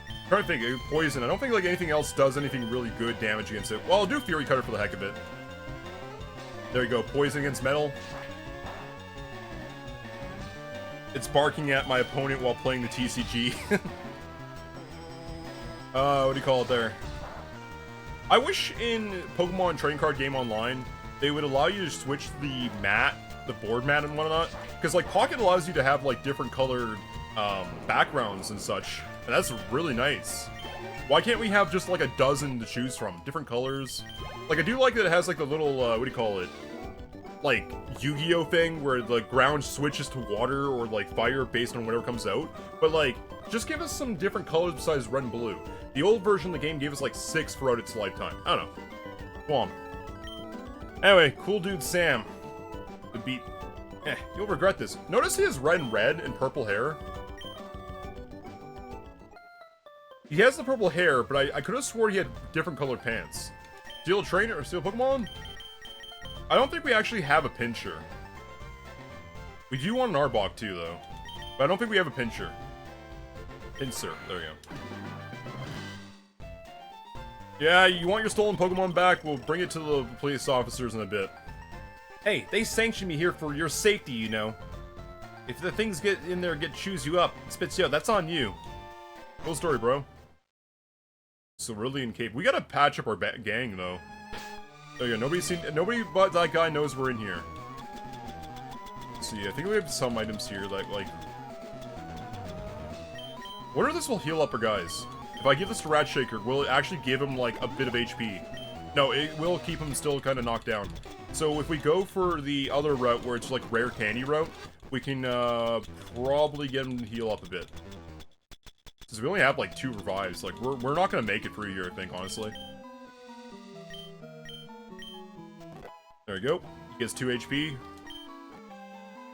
I'm trying to think, poison. I don't think, like, anything else does anything really good damage against it. Well, I'll do Fury Cutter for the heck of it. There you go, poison against metal. It's barking at my opponent while playing the TCG. What do you call it there? I wish in Pokemon Trading Card Game Online, they would allow you to switch the mat, the board mat and whatnot. Because, like, Pocket allows you to have, like, different colored backgrounds and such. And that's really nice. Why can't we have just, like, a dozen to choose from? Different colors. Like, I do like that it has, like, the little, what do you call it? Like, Yu-Gi-Oh thing where the ground switches to water or, like, fire based on whatever comes out. But, like, just give us some different colors besides red and blue. The old version of the game gave us, like, 6 throughout its lifetime. I don't know. Go on. Anyway, cool dude Sam. The beat. You'll regret this. Notice he has red and purple hair. He has the purple hair, but I could have swore he had different colored pants. Steel Trainer or Steel Pokemon? I don't think we actually have a Pinscher. We do want an Arbok too, though. But I don't think we have a Pinscher. Pinsir. There we go. Yeah, you want your stolen Pokemon back? We'll bring it to the police officers in a bit. Hey, they sanctioned me here for your safety, you know. If the things get in there, chews you up, spits you out, that's on you. Cool story, bro. Cerulean Cape. We gotta patch up our gang, though. There you go. Nobody but that guy knows we're in here. Let's see, I think we have some items here that, like... I wonder if this will heal up our guys. If I give this to Rat Shaker, will it actually give him, like, a bit of HP? No, it will keep him still kind of knocked down. So if we go for the other route, where it's, like, rare candy route, we can, probably get him to heal up a bit. Because we only have, like, 2 revives. Like, we're not gonna make it through here, I think, honestly. There we go. He gets 2 HP.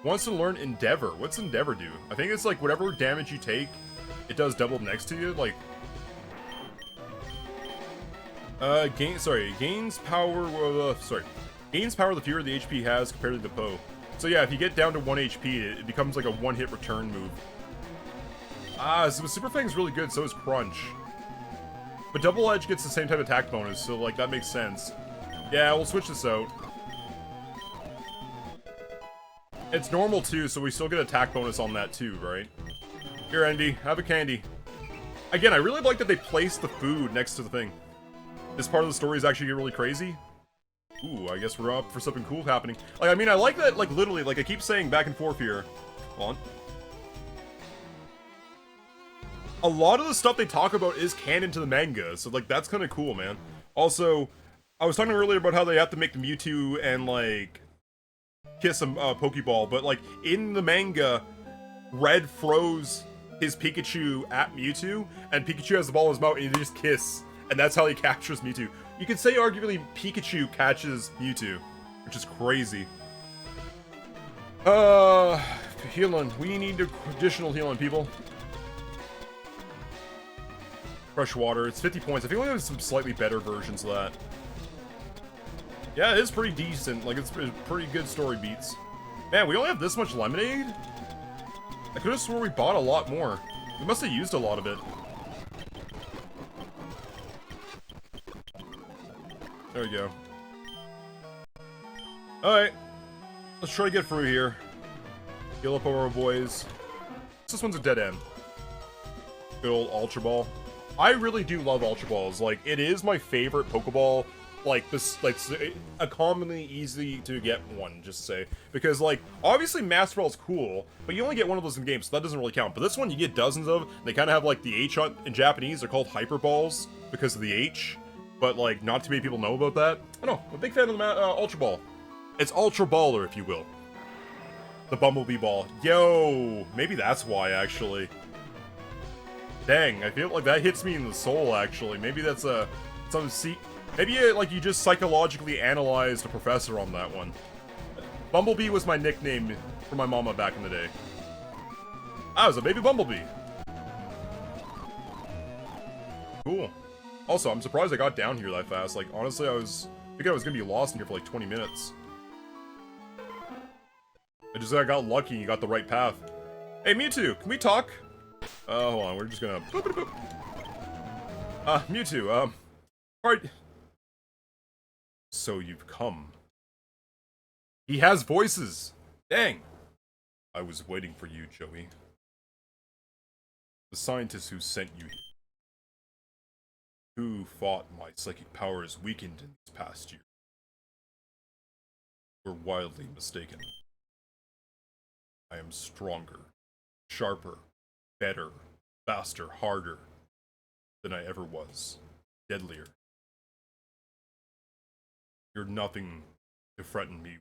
Wants to learn Endeavor. What's Endeavor do? I think it's, like, whatever damage you take, it does double next to you, like... gains power, gains power the fewer the HP he has compared to the Poe. So yeah, if you get down to 1 HP, it becomes like a one-hit return move. So Super Fang's really good, so is Crunch. But Double Edge gets the same type of attack bonus, so like, that makes sense. Yeah, we'll switch this out. It's normal too, so we still get attack bonus on that too, right? Here, Andy, have a candy. Again, I really like that they placed the food next to the thing. This part of the story is actually really crazy. Ooh, I guess we're up for something cool happening. Like, I mean, I like that, like, literally, like, I keep saying back and forth here. Hold on. A lot of the stuff they talk about is canon to the manga, so, like, that's kind of cool, man. Also, I was talking earlier about how they have to make the Mewtwo and, like, kiss a Pokeball, but, like, in the manga, Red froze his Pikachu at Mewtwo, and Pikachu has the ball in his mouth, and they just kiss. And that's how he captures Mewtwo. You could say, arguably, Pikachu catches Mewtwo, which is crazy. Healing. We need additional healing, people. Fresh water. It's 50 points. I feel like there's some slightly better versions of that. Yeah, it is pretty decent. Like, it's pretty good story beats. Man, we only have this much lemonade? I could have swore we bought a lot more. We must have used a lot of it. There we go. Alright. Let's try to get through here. Heal up our boys. This one's a dead end. Good old Ultra Ball. I really do love Ultra Balls. Like, it is my favorite Pokeball. Like, this, like, a commonly easy to get one, just to say. Because, like, obviously Master Ball is cool, but you only get one of those in games, so that doesn't really count. But this one, you get dozens of. They kind of have, like, the H on, in Japanese. They're called Hyper Balls because of the H. But, like, not too many people know about that. I don't know. I'm a big fan of the Ultra Ball. It's Ultra Baller, if you will. The Bumblebee Ball. Yo! Maybe that's why, actually. Dang, I feel like that hits me in the soul, actually. Maybe that's maybe, like, you just psychologically analyzed a professor on that one. Bumblebee was my nickname for my mama back in the day. I was a baby Bumblebee. Cool. Also, I'm surprised I got down here that fast. Like, honestly, I think I was gonna be lost in here for like 20 minutes. I got lucky and you got the right path. Hey, Mewtwo, can we talk? Hold on, we're just gonna... Boop, boop, boop. Mewtwo, alright. So you've come. He has voices! Dang! I was waiting for you, Joey. The scientist who sent you here. Who thought my psychic powers weakened in this past year? Were wildly mistaken. I am stronger, sharper, better, faster, harder than I ever was. Deadlier. You're nothing to threaten me.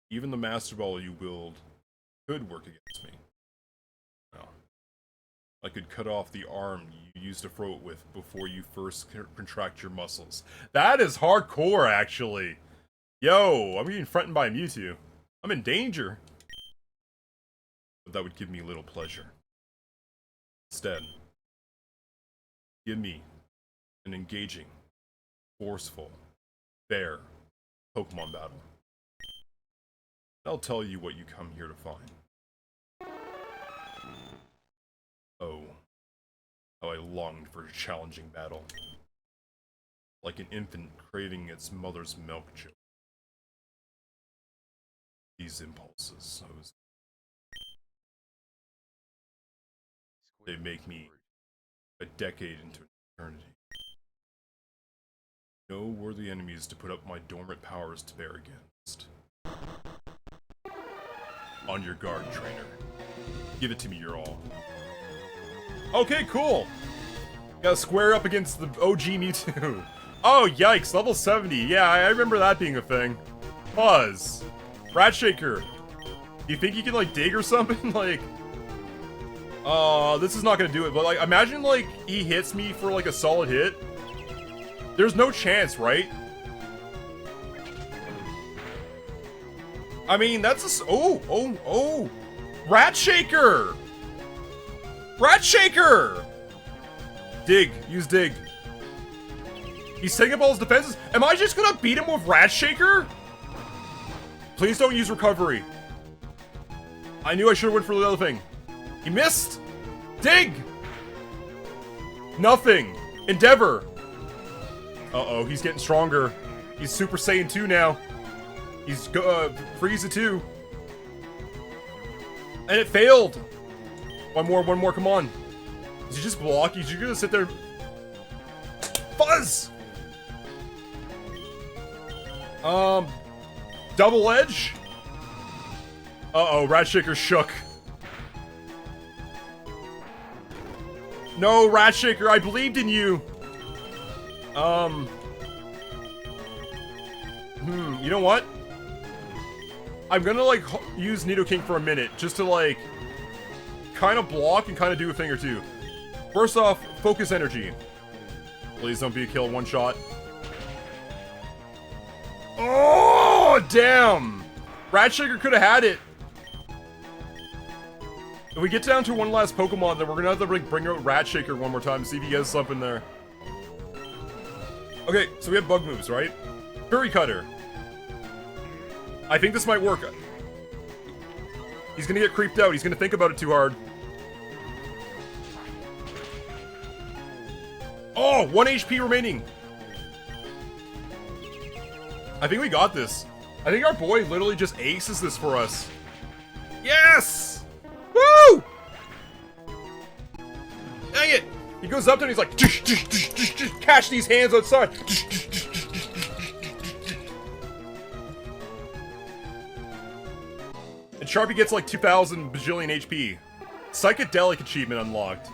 Even the Master Ball you wield could work against me. No. I could cut off the arm you used to throw it with before you first contract your muscles. That is hardcore, actually. Yo, I'm getting threatened by a Mewtwo. I'm in danger. But that would give me little pleasure. Instead, give me an engaging, forceful, fair Pokemon battle. I'll tell you what you come here to find. Oh, how I longed for a challenging battle. Like an infant craving its mother's milk. These impulses, they make me a decade into eternity. No worthy enemies to put up my dormant powers to bear against. On your guard, trainer. Give it to me your all. Okay, cool! Gotta square up against the OG Mewtwo. Oh, yikes, level 70. Yeah, I remember that being a thing. Buzz. Rat Shaker. Do you think you can, like, dig or something? Like... this is not gonna do it, but, like, imagine, like, he hits me for, like, a solid hit. There's no chance, right? I mean, that's a... Oh! Rat Shaker! Rat Shaker! Dig. Use dig. He's setting up all his defenses. Am I just gonna beat him with Rat Shaker? Please don't use recovery. I knew I should've went for the other thing. He missed! Dig! Nothing. Endeavor. Uh-oh, he's getting stronger. He's Super Saiyan 2 now. He's, Frieza 2. And it failed! One more, come on. Is he just blocking? Is he gonna sit there? Fuzz! Double edge? Uh-oh, Rat Shaker shook. No, Rat Shaker, I believed in you! You know what? I'm gonna, like, use Nidoking for a minute, just to, like, kind of block and kind of do a thing or two. First off, focus energy. Please don't be a kill one shot. Oh, damn! Rat Shaker could have had it. If we get down to one last Pokemon, then we're gonna have to, like, bring out Rat Shaker one more time, see if he has something there. Okay, so we have bug moves, right? Fury Cutter. I think this might work. He's gonna get creeped out. He's gonna think about it too hard. Oh, 1 HP remaining. I think we got this. I think our boy literally just aces this for us. Yes! Woo! Dang it! He goes up to him and he's like, catch these hands outside. And Sharpie gets like 2,000 bajillion HP. Psychedelic achievement unlocked.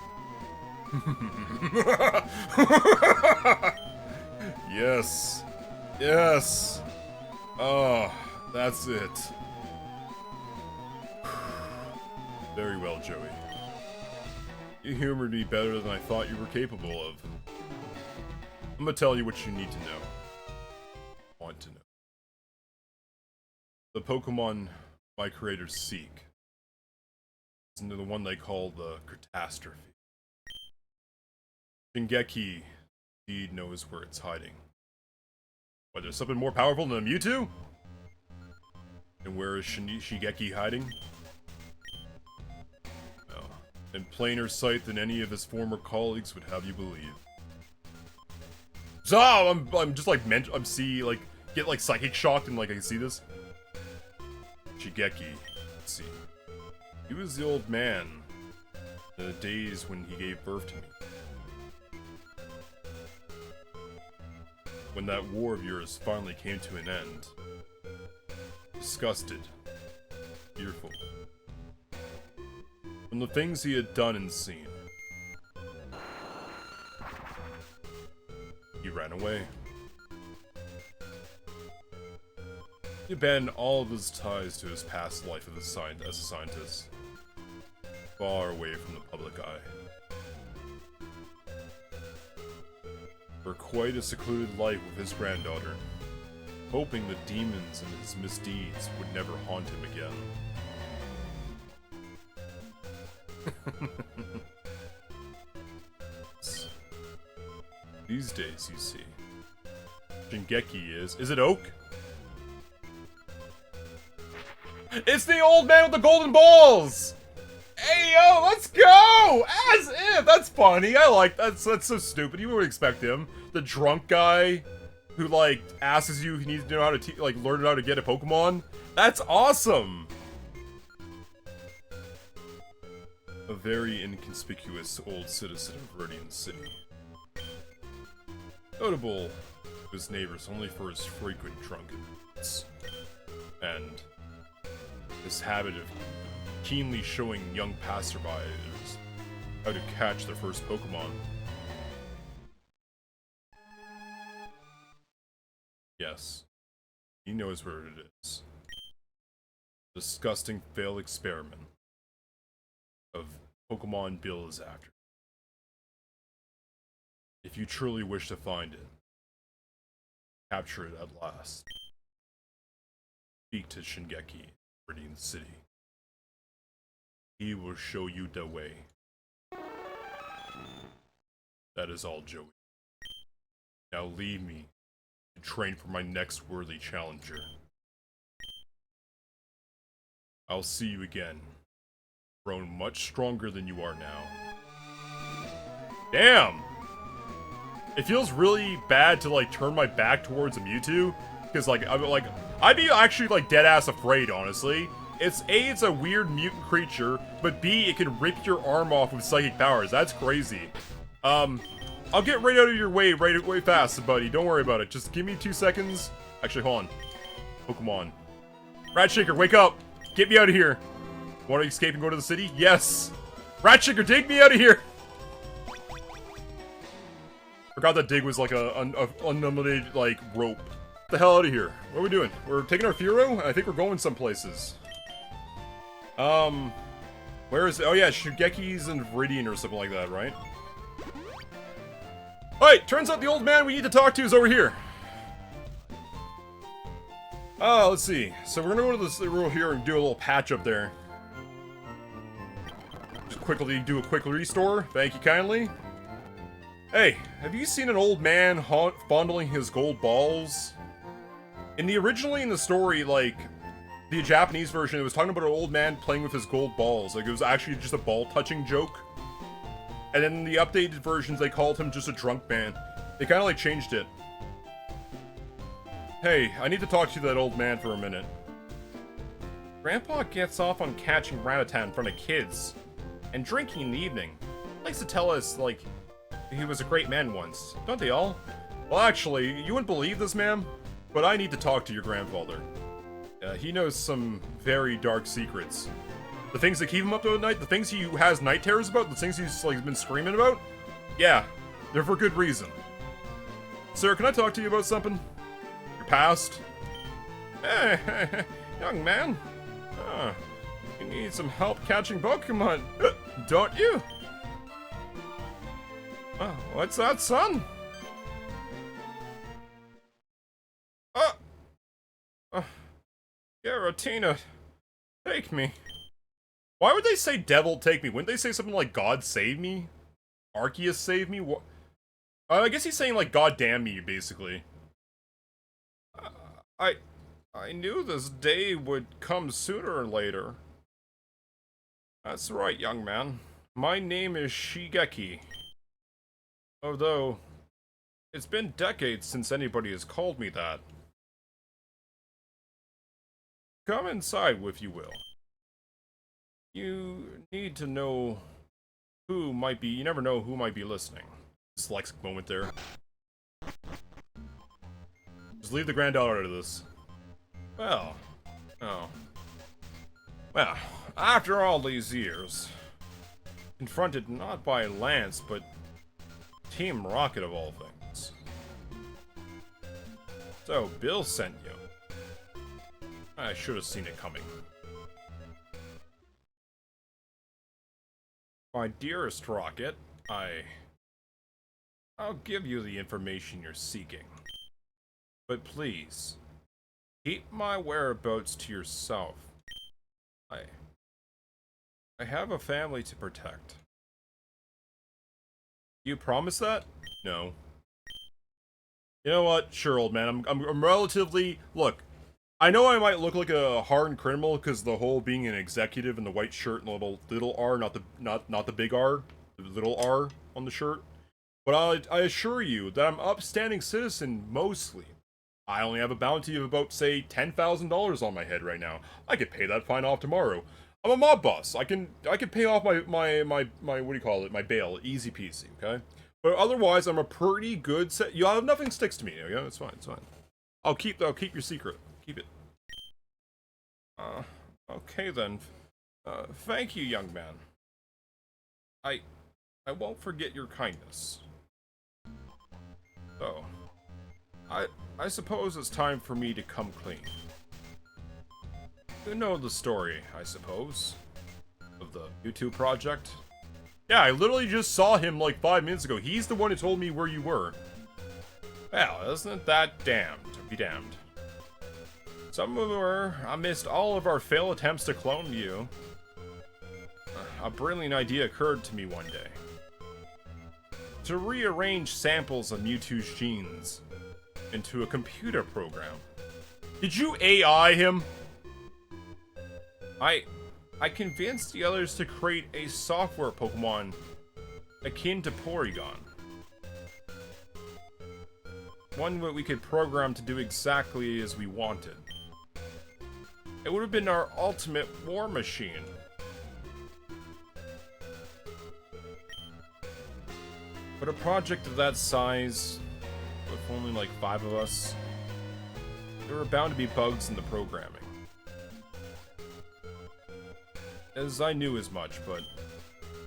Yes. Yes. Oh, that's it. Very well, Joey. You humored me better than I thought you were capable of. I'm gonna tell you what you need to know. Want to know. The Pokemon my creators seek is the one they call the Catastrophe. Shingeki indeed knows where it's hiding. What, there's something more powerful than a Mewtwo? And where is Shingeki hiding? No. In plainer sight than any of his former colleagues would have you believe. So I'm just like get like psychic shocked and like I can see this. Shingeki, let's see. He was the old man in the days when he gave birth to me. When that war of yours finally came to an end. Disgusted. Fearful. From the things he had done and seen. He ran away. He abandoned all of his ties to his past life as a scientist. Far away from the public eye. For quite a secluded life with his granddaughter, hoping the demons and his misdeeds would never haunt him again. These days, you see, Shingeki is it Oak? It's the old man with the golden balls! Hey yo, let's go! As if! That's funny, I like that's so stupid, you would expect him. The drunk guy who like asks you he needs to know how to learn how to get a Pokemon. That's awesome! A very inconspicuous old citizen of Viridian City. Notable to his neighbors only for his frequent drunkenness. And his habit of keenly showing young passerbyers how to catch their first Pokemon. Yes, he knows where it is. Disgusting failed experiment of Pokemon Bill is after. If you truly wish to find it, capture it at last. Speak to Shingeki, Viridian City. He will show you the way. That is all, Joey. Now leave me to train for my next worthy challenger. I'll see you again. Grown much stronger than you are now. Damn! It feels really bad to like turn my back towards a Mewtwo. Because I'd be actually like dead ass afraid, honestly. It's A, it's a weird mutant creature, but B, it can rip your arm off with psychic powers. That's crazy. I'll get right out of your way way fast, buddy. Don't worry about it. Just give me 2 seconds. Actually, hold on. Pokemon. Ratshaker, wake up! Get me out of here! Want to escape and go to the city? Yes! Ratshaker, dig me out of here! Forgot that dig was like a unlimited, like, rope. Get the hell out of here. What are we doing? We're taking our Furo? I think we're going some places. Where is it? Oh yeah, Shigeki's in Viridian or something like that, right? Alright, turns out the old man we need to talk to is over here. Oh, let's see. So we're gonna go to this room here and do a little patch up there. Just quickly do a quick restore. Thank you kindly. Hey, have you seen an old man fondling his gold balls? Originally in the story, like, the Japanese version, it was talking about an old man playing with his gold balls. Like, it was actually just a ball-touching joke. And then in the updated versions, they called him just a drunk man. They kind of, like, changed it. Hey, I need to talk to that old man for a minute. Grandpa gets off on catching Rattata in front of kids and drinking in the evening. Likes to tell us, like, he was a great man once. Don't they all? Well, actually, you wouldn't believe this, ma'am, but I need to talk to your grandfather. He knows some very dark secrets. The things that keep him up at night, the things he has night terrors about, the things he's, like, been screaming about, yeah, they're for good reason. Sir, can I talk to you about something? Your past? Hey, young man. You need some help catching Pokemon, don't you? Oh, what's that, son? Giratina, take me. Why would they say devil take me? Wouldn't they say something like God save me? Arceus save me? What? I guess he's saying like God damn me, basically. I knew this day would come sooner or later. That's right, young man. My name is Shigeki. Although, it's been decades since anybody has called me that. Come inside, if you will. You need to know who might be, you never know who might be listening. Dyslexic moment there. Just leave the granddaughter out of this. Well, well, after all these years, confronted not by Lance, but Team Rocket of all things. So, Bill sent you. I should have seen it coming. My dearest Rocket, I'll give you the information you're seeking. But please, keep my whereabouts to yourself. I have a family to protect. You promise that? No. You know what? Sure, old man. I'm relatively... Look, I know I might look like a hardened criminal because the whole being an executive in the white shirt and the little R, not the big R, the little R on the shirt. But I assure you that I'm an upstanding citizen mostly. I only have a bounty of about, say, $10,000 on my head right now. I could pay that fine off tomorrow. I'm a mob boss. I can pay off my what do you call it? My bail, easy peasy. Okay. But otherwise, I'm a pretty good set. You have nothing sticks to me. Okay, it's fine. It's fine. I'll keep your secret. Keep it. Okay then. Thank you, young man. I won't forget your kindness. So, I suppose it's time for me to come clean. You know the story, I suppose, of the YouTube project? Yeah, I literally just saw him like 5 minutes ago. He's the one who told me where you were. Well, isn't that damned? Be damned. Somewhere I missed all of our failed attempts to clone you. A brilliant idea occurred to me one day. To rearrange samples of Mewtwo's genes into a computer program. Did you AI him? I convinced the others to create a software Pokemon akin to Porygon. One that we could program to do exactly as we wanted. It would have been our ultimate war machine. But a project of that size, with only like 5 of us, there were bound to be bugs in the programming. As I knew as much, but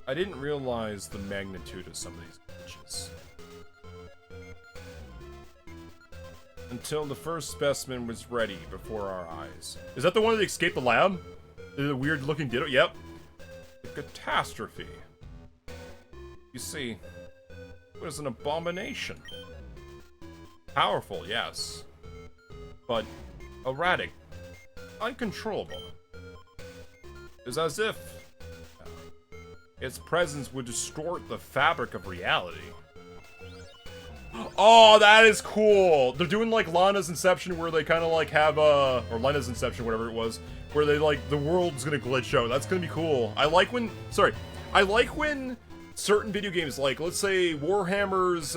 I didn't realize the magnitude of some of these glitches. Until the first specimen was ready before our eyes. Is that the one that escaped the lab? The weird looking ditto? Yep. The Catastrophe. You see, it was an abomination. Powerful, yes. But erratic. Uncontrollable. It was as if its presence would distort the fabric of reality. Oh, that is cool! They're doing like Lana's Inception where they kind of like have or Lena's Inception, whatever it was, where they like, the world's gonna glitch out. That's gonna be cool. I like when certain video games, like, let's say, Warhammer's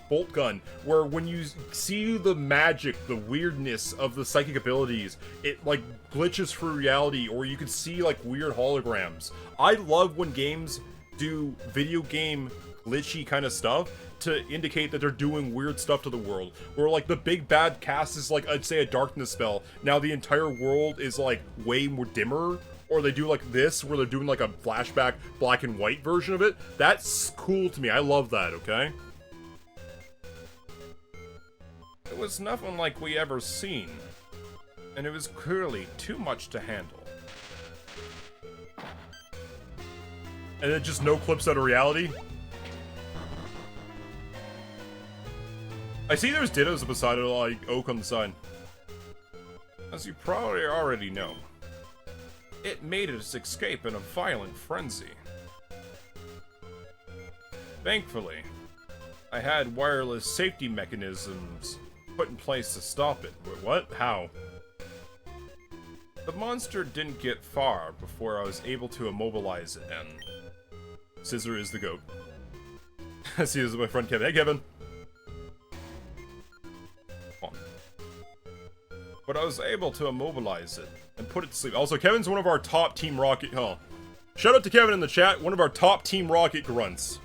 Bolt Gun, where when you see the magic, the weirdness of the psychic abilities, it, like, glitches through reality, or you can see, like, weird holograms. I love when games do video game glitchy kind of stuff to indicate that they're doing weird stuff to the world. Where, like, the big bad cast is, like, I'd say a darkness spell. Now the entire world is, like, way more dimmer. Or they do, like, this, where they're doing, like, a flashback black and white version of it. That's cool to me. I love that, okay? It was nothing like we ever seen. And it was clearly too much to handle. And then just no clips out of reality? I see there's dittos beside it, like oak on the side. As you probably already know, it made its escape in a violent frenzy. Thankfully, I had wireless safety mechanisms put in place to stop it. Wait, what? How? The monster didn't get far before I was able to immobilize it, and Scissor is the goat. I see this is my friend Kevin. Hey, Kevin! But I was able to immobilize it and put it to sleep. Also, Kevin's one of our top Team Rocket... Oh. Shout out to Kevin in the chat, one of our top Team Rocket grunts.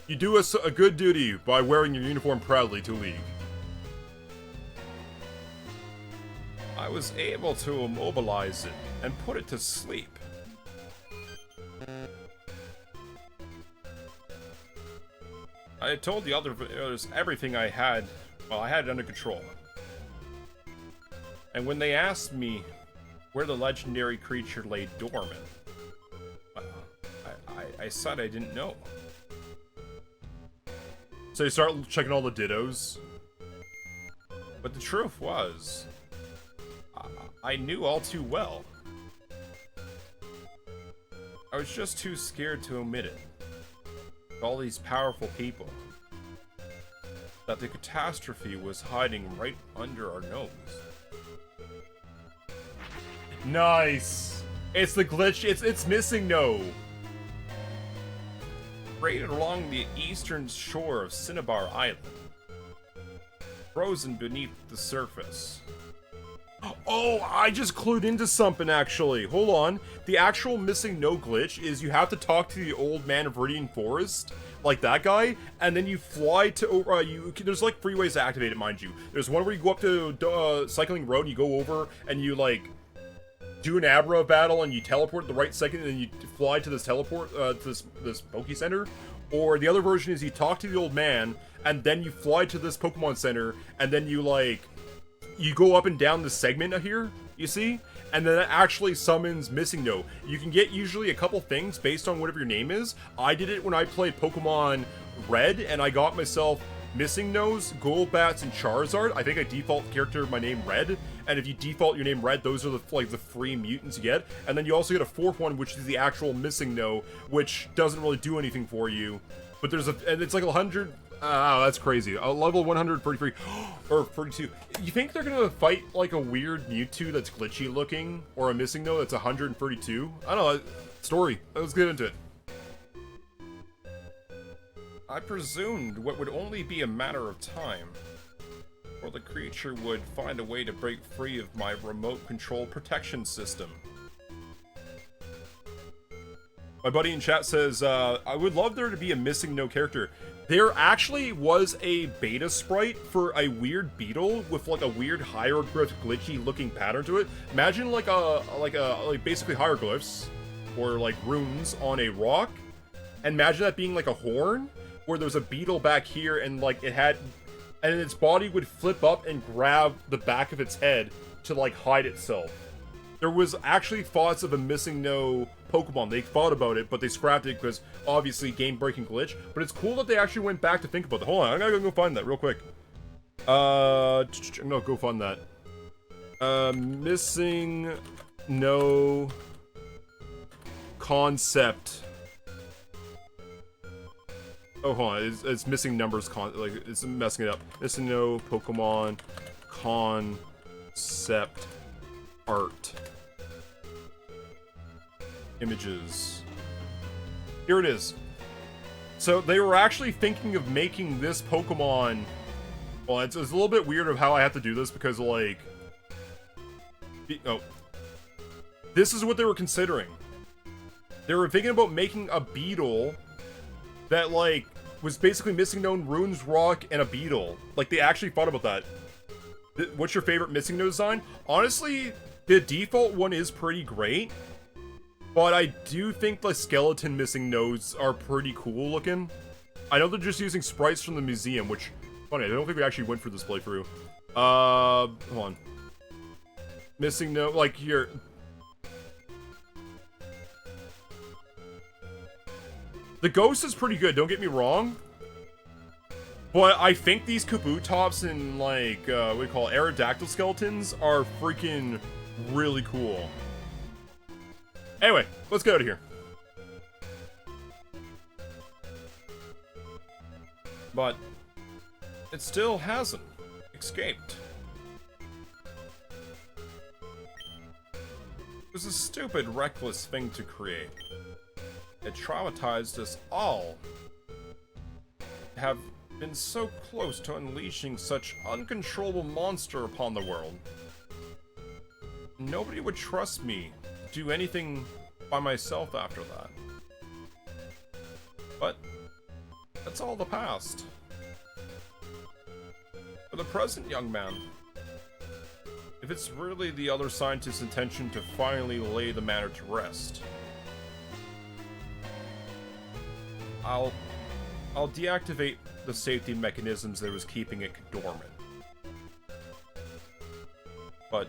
You do us a good duty by wearing your uniform proudly to League. I was able to immobilize it and put it to sleep. I had told the others everything I had... Well, I had it under control. And when they asked me where the legendary creature lay dormant, I said I didn't know. So you start checking all the dittos. But the truth was, I knew all too well. I was just too scared to admit it. All these powerful people. That the catastrophe was hiding right under our nose. Nice! It's the glitch, it's MissingNo! Created along the eastern shore of Cinnabar Island. Frozen beneath the surface. Oh, I just clued into something actually. Hold on. The actual MissingNo glitch is you have to talk to the old man of Viridian Forest, like that guy, and then you fly to there's like 3 ways to activate it, mind you. There's one where you go up to Cycling Road and you go over and you like do an Abra battle and you teleport at the right second and then you fly to this teleport to this Poke Center. Or the other version is you talk to the old man and then you fly to this Pokemon Center and then you like you go up and down this segment here, you see? And then it actually summons MissingNo. You can get usually a couple things based on whatever your name is. I did it when I played Pokemon Red, and I got myself MissingNos, Golbats, and Charizard. I think I default character my name Red, and if you default your name Red, those are the free mutants you get. And then you also get a 4th one, which is the actual MissingNo, which doesn't really do anything for you. But there's and it's like 100... Oh, that's crazy. Level 133 or 32. You think they're gonna fight like a weird Mewtwo that's glitchy looking, or a MissingNo that's 132? I don't know. Story. Let's get into it. I presumed what would only be a matter of time, or the creature would find a way to break free of my remote control protection system. My buddy in chat says, I would love there to be a MissingNo character. There actually was a beta sprite for a weird beetle with like a weird hieroglyph glitchy looking pattern to it. Imagine like basically hieroglyphs or like runes on a rock, and imagine that being like a horn where there's a beetle back here and like it had, and its body would flip up and grab the back of its head to like hide itself. There was actually thoughts of a MissingNo Pokemon. They thought about it, but they scrapped it because obviously game-breaking glitch. But it's cool that they actually went back to think about that. Hold on, I'm gonna go find that real quick. No, go find that. MissingNo concept. Oh, hold on, it's missing numbers. Like it's messing it up. MissingNo Pokemon concept art. Images. Here it is. So they were actually thinking of making this Pokemon... Well, it's a little bit weird of how I have to do this because, like... Oh. This is what they were considering. They were thinking about making a beetle that, like, was basically MissingNo, Runes, Rock, and a beetle. Like, they actually thought about that. What's your favorite MissingNo design? Honestly, the default one is pretty great. But I do think the skeleton MissingNos are pretty cool looking. I know they're just using sprites from the museum, which... Funny, I don't think we actually went for this playthrough. Hold on. MissingNo, like, here... The ghost is pretty good, don't get me wrong. But I think these Kabutops and, like, what do you call it, Aerodactyl skeletons are freaking really cool. Anyway, let's get out of here. But it still hasn't escaped. It was a stupid, reckless thing to create. It traumatized us all. Have been so close to unleashing such uncontrollable monster upon the world. Nobody would trust me to do anything by myself after that. But that's all the past. For the present, young man, if it's really the other scientist's intention to finally lay the matter to rest, I'll deactivate the safety mechanisms that was keeping it dormant. But...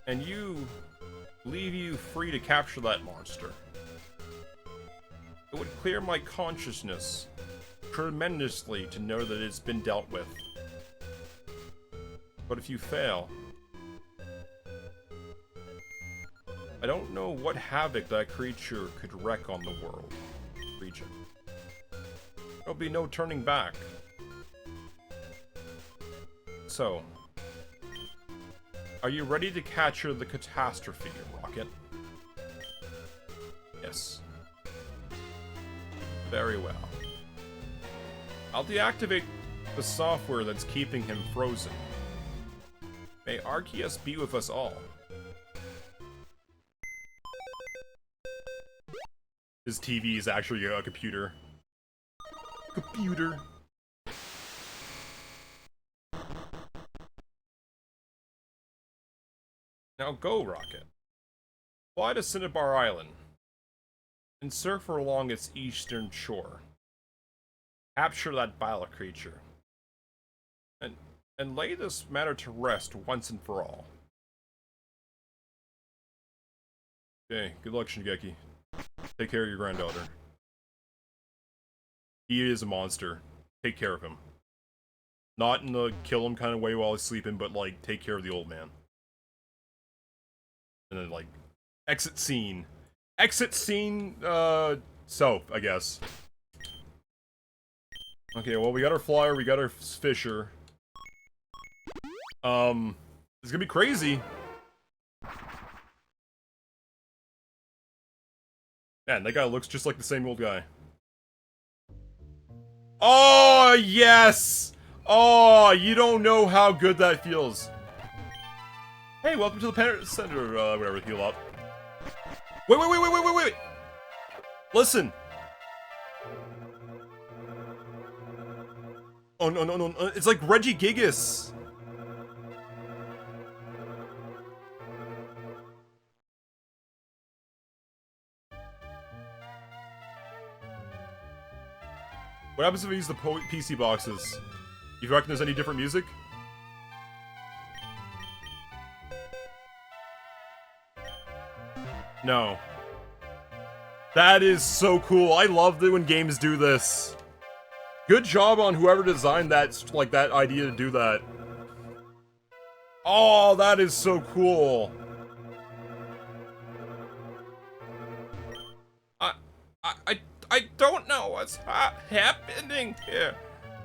And leave you free to capture that monster. It would clear my consciousness tremendously to know that it's been dealt with. But if you fail, I don't know what havoc that creature could wreak on the world. Region. There'll be no turning back. So, are you ready to capture the Catastrophe, Rocket? Yes. Very well. I'll deactivate the software that's keeping him frozen. May Arceus be with us all. His TV is actually a computer. Computer. Now go, Rocket. Fly to Cinnabar Island and surf along its eastern shore. Capture that bile creature. And lay this matter to rest once and for all. Okay, good luck, Shingeki. Take care of your granddaughter. He is a monster. Take care of him. Not in the kill him kind of way while he's sleeping, but like, take care of the old man. And then like, exit scene. Exit scene, so, I guess. Okay, well we got our flyer, we got our fisher. It's gonna be crazy. Man, that guy looks just like the same old guy. Oh, yes! Oh, you don't know how good that feels. Hey, welcome to the parent center, whatever, heal up. Wait. Listen. Oh, no. It's like Reggie Gigas. What happens if we use the PC boxes? You reckon there's any different music? No. That is so cool. I love it when games do this. Good job on whoever designed that, like, that idea to do that. Oh, that is so cool. I don't know what's happening here.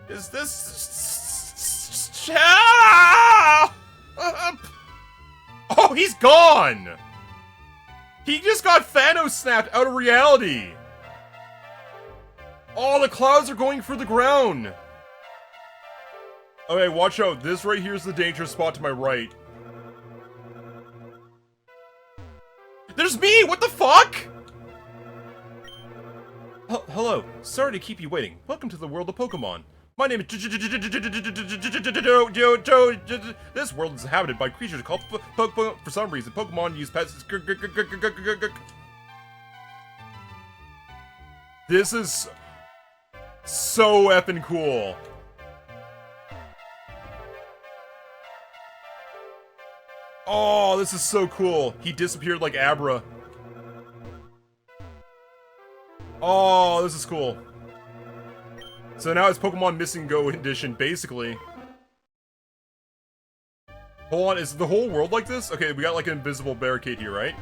Is this... Oh, he's gone! He just got Thanos snapped out of reality! Oh, the clouds are going for the ground! Okay, watch out. This right here is the dangerous spot to my right. There's me! What the fuck?! Hello. Sorry to keep you waiting. Welcome to the world of Pokemon. My name is This world is inhabited by creatures called Pokemon. For some reason, Pokemon use pets. This is so effing cool. Oh, this is so cool. He disappeared like Abra. Oh, this is cool. So now it's Pokemon MissingNo edition, basically. Hold on, is the whole world like this? Okay, we got like an invisible barricade here, right?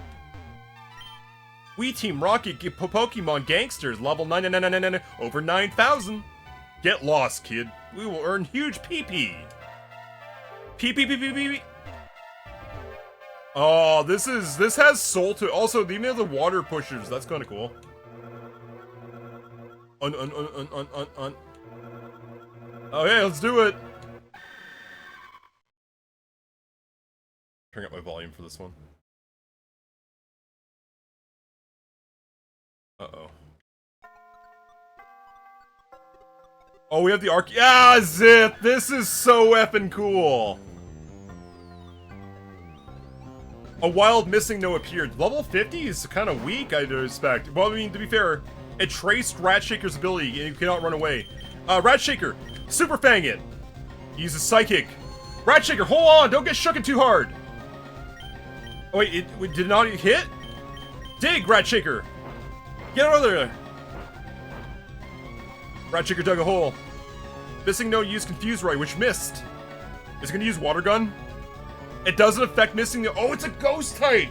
We Team Rocket get Pokemon Gangsters, level 99999, over 9,000. Get lost, kid. We will earn huge PP. PP. Oh, this has soul to it. Also, even the water pushers, that's kind of cool. Okay, let's do it. Turn up my volume for this one. Uh-oh. Oh, we have the arc. Yeah, zip! This is so effing cool. A wild MissingNo appeared. Level 50 is kind of weak, I'd expect. Well, I mean, to be fair, it traced Ratshaker's ability, and you cannot run away. Ratshaker, Super Fang it! Uses Psychic. Ratshaker, hold on! Don't get shooken too hard! Oh wait, it did not hit? Dig, Ratshaker! Get out of there! Ratshaker dug a hole. MissingNo used Confuse Ray, which missed. Is it gonna use Water Gun? It doesn't affect MissingNo. Oh, it's a Ghost type!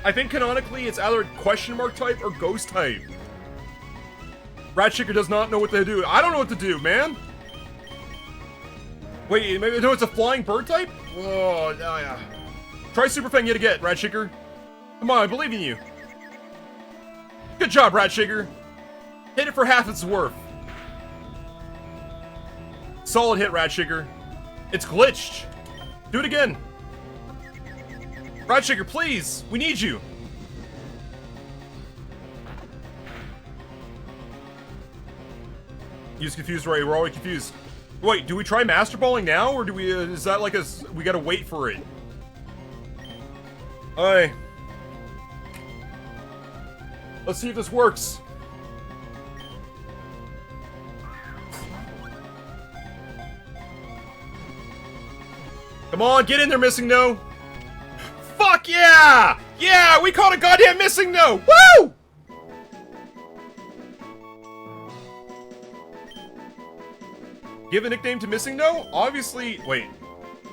I think canonically it's either question mark type or Ghost type. Ratshaker does not know what to do. I don't know what to do, man! Wait, maybe no, it's a flying bird type? Oh, yeah. Try Super Fang yet again, Ratshaker. Come on, I believe in you. Good job, Ratshaker. Hit it for half its worth. Solid hit, Ratshaker. It's glitched. Do it again. Ratshaker, please! We need you! Use Confused Ray, we're already confused. Wait, do we try Master Balling now, or do we, is that like we gotta wait for it? Alright. Let's see if this works. Come on, get in there, MissingNo! Fuck yeah! Yeah, we caught a goddamn MissingNo! Woo! Give a nickname to MissingNo? Obviously, wait.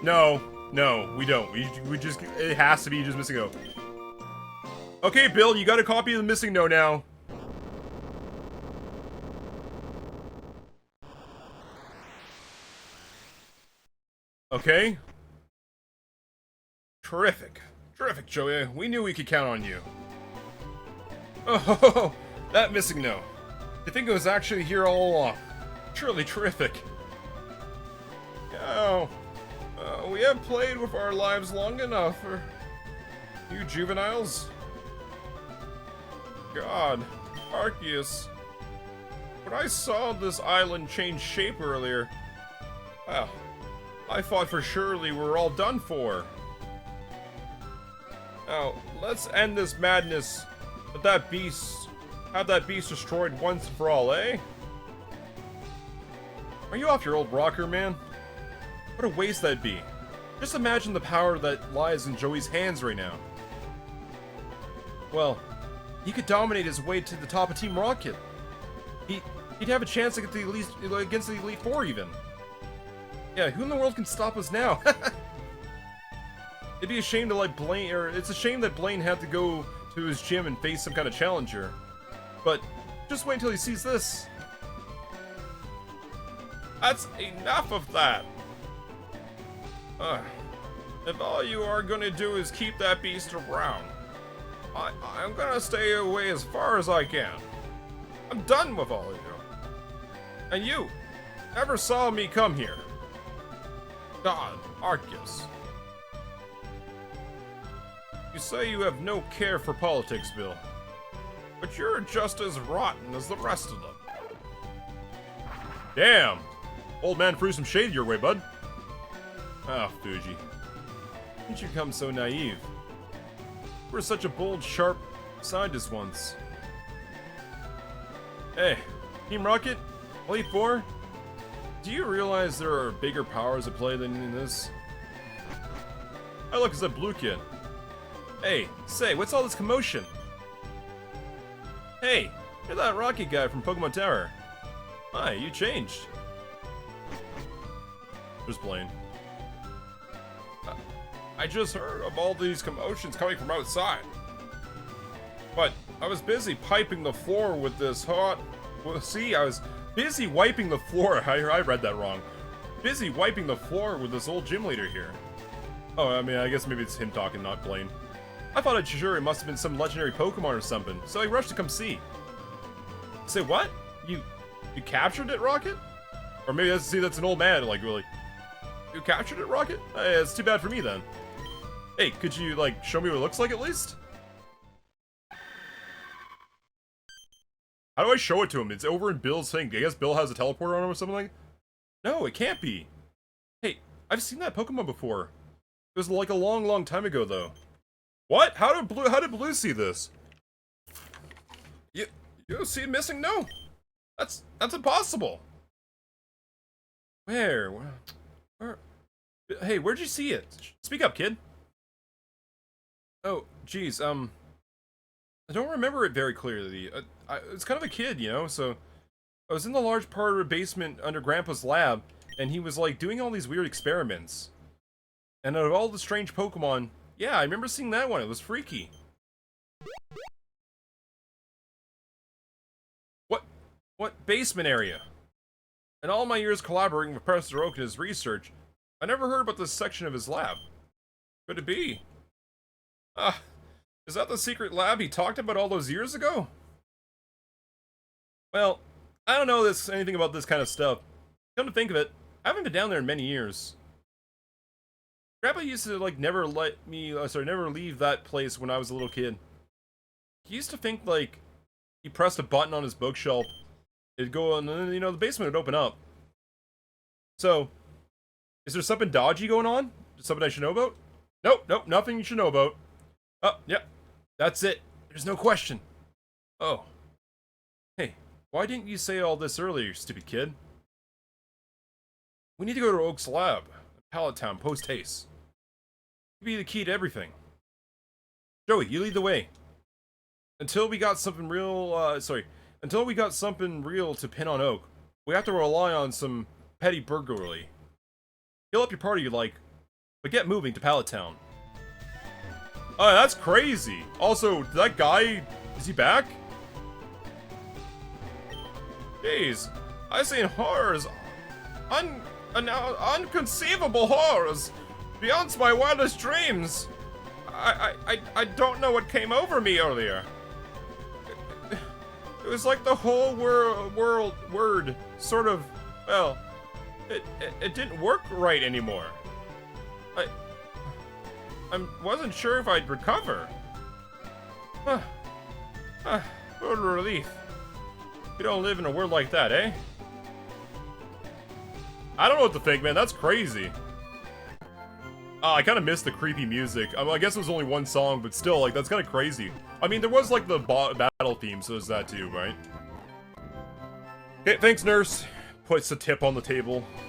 No, we don't. We just, it has to be just MissingNo. Okay, Bill, you got a copy of the MissingNo now. Okay. Terrific. Terrific, Joey. We knew we could count on you. Oh, that MissingNo. I think it was actually here all along. Truly terrific. Oh, we have played with our lives long enough for you juveniles. God, Arceus. When I saw this island change shape earlier, well, I thought for surely we were all done for. Now, let's end this madness with that beast. Have that beast destroyed once and for all, eh? Are you off your old rocker, man? What a waste that'd be. Just imagine the power that lies in Joey's hands right now. Well, he could dominate his way to the top of Team Rocket. He'd have a chance to get against the Elite Four even. Yeah, who in the world can stop us now? It'd be a shame to let Blaine, or it's a shame that Blaine had to go to his gym and face some kind of challenger. But just wait until he sees this. That's enough of that. If all you are gonna do is keep that beast around, I'm gonna stay away as far as I can. I'm done with all of you. And you never saw me come here. God, Arceus. You say you have no care for politics, Bill. But you're just as rotten as the rest of them. Damn! Old man threw some shade your way, bud. Ah, Fuji. Didn't you come so naive? You were such a bold, sharp scientist once. Hey, Team Rocket? Elite Four? Do you realize there are bigger powers at play than in this? I look as a blue kid. Hey, say, what's all this commotion? Hey, you're that Rocket guy from Pokemon Tower. Hi, you changed. There's Blaine. I just heard of all these commotions coming from outside. But I was busy piping the floor with this hot... Well, see, I was busy wiping the floor. I read that wrong. Busy wiping the floor with this old gym leader here. Oh, I mean, I guess maybe it's him talking, not Blaine. I thought it sure it must have been some legendary Pokemon or something, so I rushed to come see. Say what? You captured it, Rocket? Or maybe that's an old man, like, really. You captured it, Rocket? Hey, it's too bad for me then. Hey, could you, like, show me what it looks like at least? How do I show it to him? It's over in Bill's thing. I guess Bill has a teleporter on him or something like that? No, it can't be. Hey, I've seen that Pokemon before. It was like a long, long time ago, though. What? How did Blue see this? You see MissingNo? That's impossible. Where? Hey, where'd you see it? Speak up, kid. Oh, geez, I don't remember it very clearly. It's kind of a kid, you know, so I was in the large part of the basement under Grandpa's lab, and he was, like, doing all these weird experiments. And out of all the strange Pokemon, yeah, I remember seeing that one. It was freaky. What basement area? In all my years collaborating with Professor Oak in his research, I never heard about this section of his lab. Could it be? Is that the secret lab he talked about all those years ago? Well, I don't know anything about this kind of stuff. Come to think of it, I haven't been down there in many years. Grandpa used to, like, never leave that place when I was a little kid. He used to think, like, he pressed a button on his bookshelf, it'd go, and then, you know, the basement would open up. So, is there something dodgy going on? Something I should know about? Nope, nothing you should know about. Oh, yep, that's it. There's no question. Oh. Hey, why didn't you say all this earlier, stupid kid? We need to go to Oak's lab, Pallet Town, post-haste. Be the key to everything. Joey, you lead the way. Until we got something real, until we got something real to pin on Oak, we have to rely on some petty burglary. Heal up your party you like, but get moving to Pallet Town. Oh, that's crazy. Also, that guy, is he back? Jeez, I've seen horrors, unconceivable horrors, beyond my wildest dreams. I don't know what came over me earlier. It was like the whole word sort of, well, it didn't work right anymore. I wasn't sure if I'd recover. What a relief. You don't live in a world like that, eh? I don't know what to think, man. That's crazy. I kind of missed the creepy music. I guess it was only one song, but still, like, that's kind of crazy. I mean, there was, like, the battle theme, so there's that too, right? Okay, thanks, nurse. Puts a tip on the table.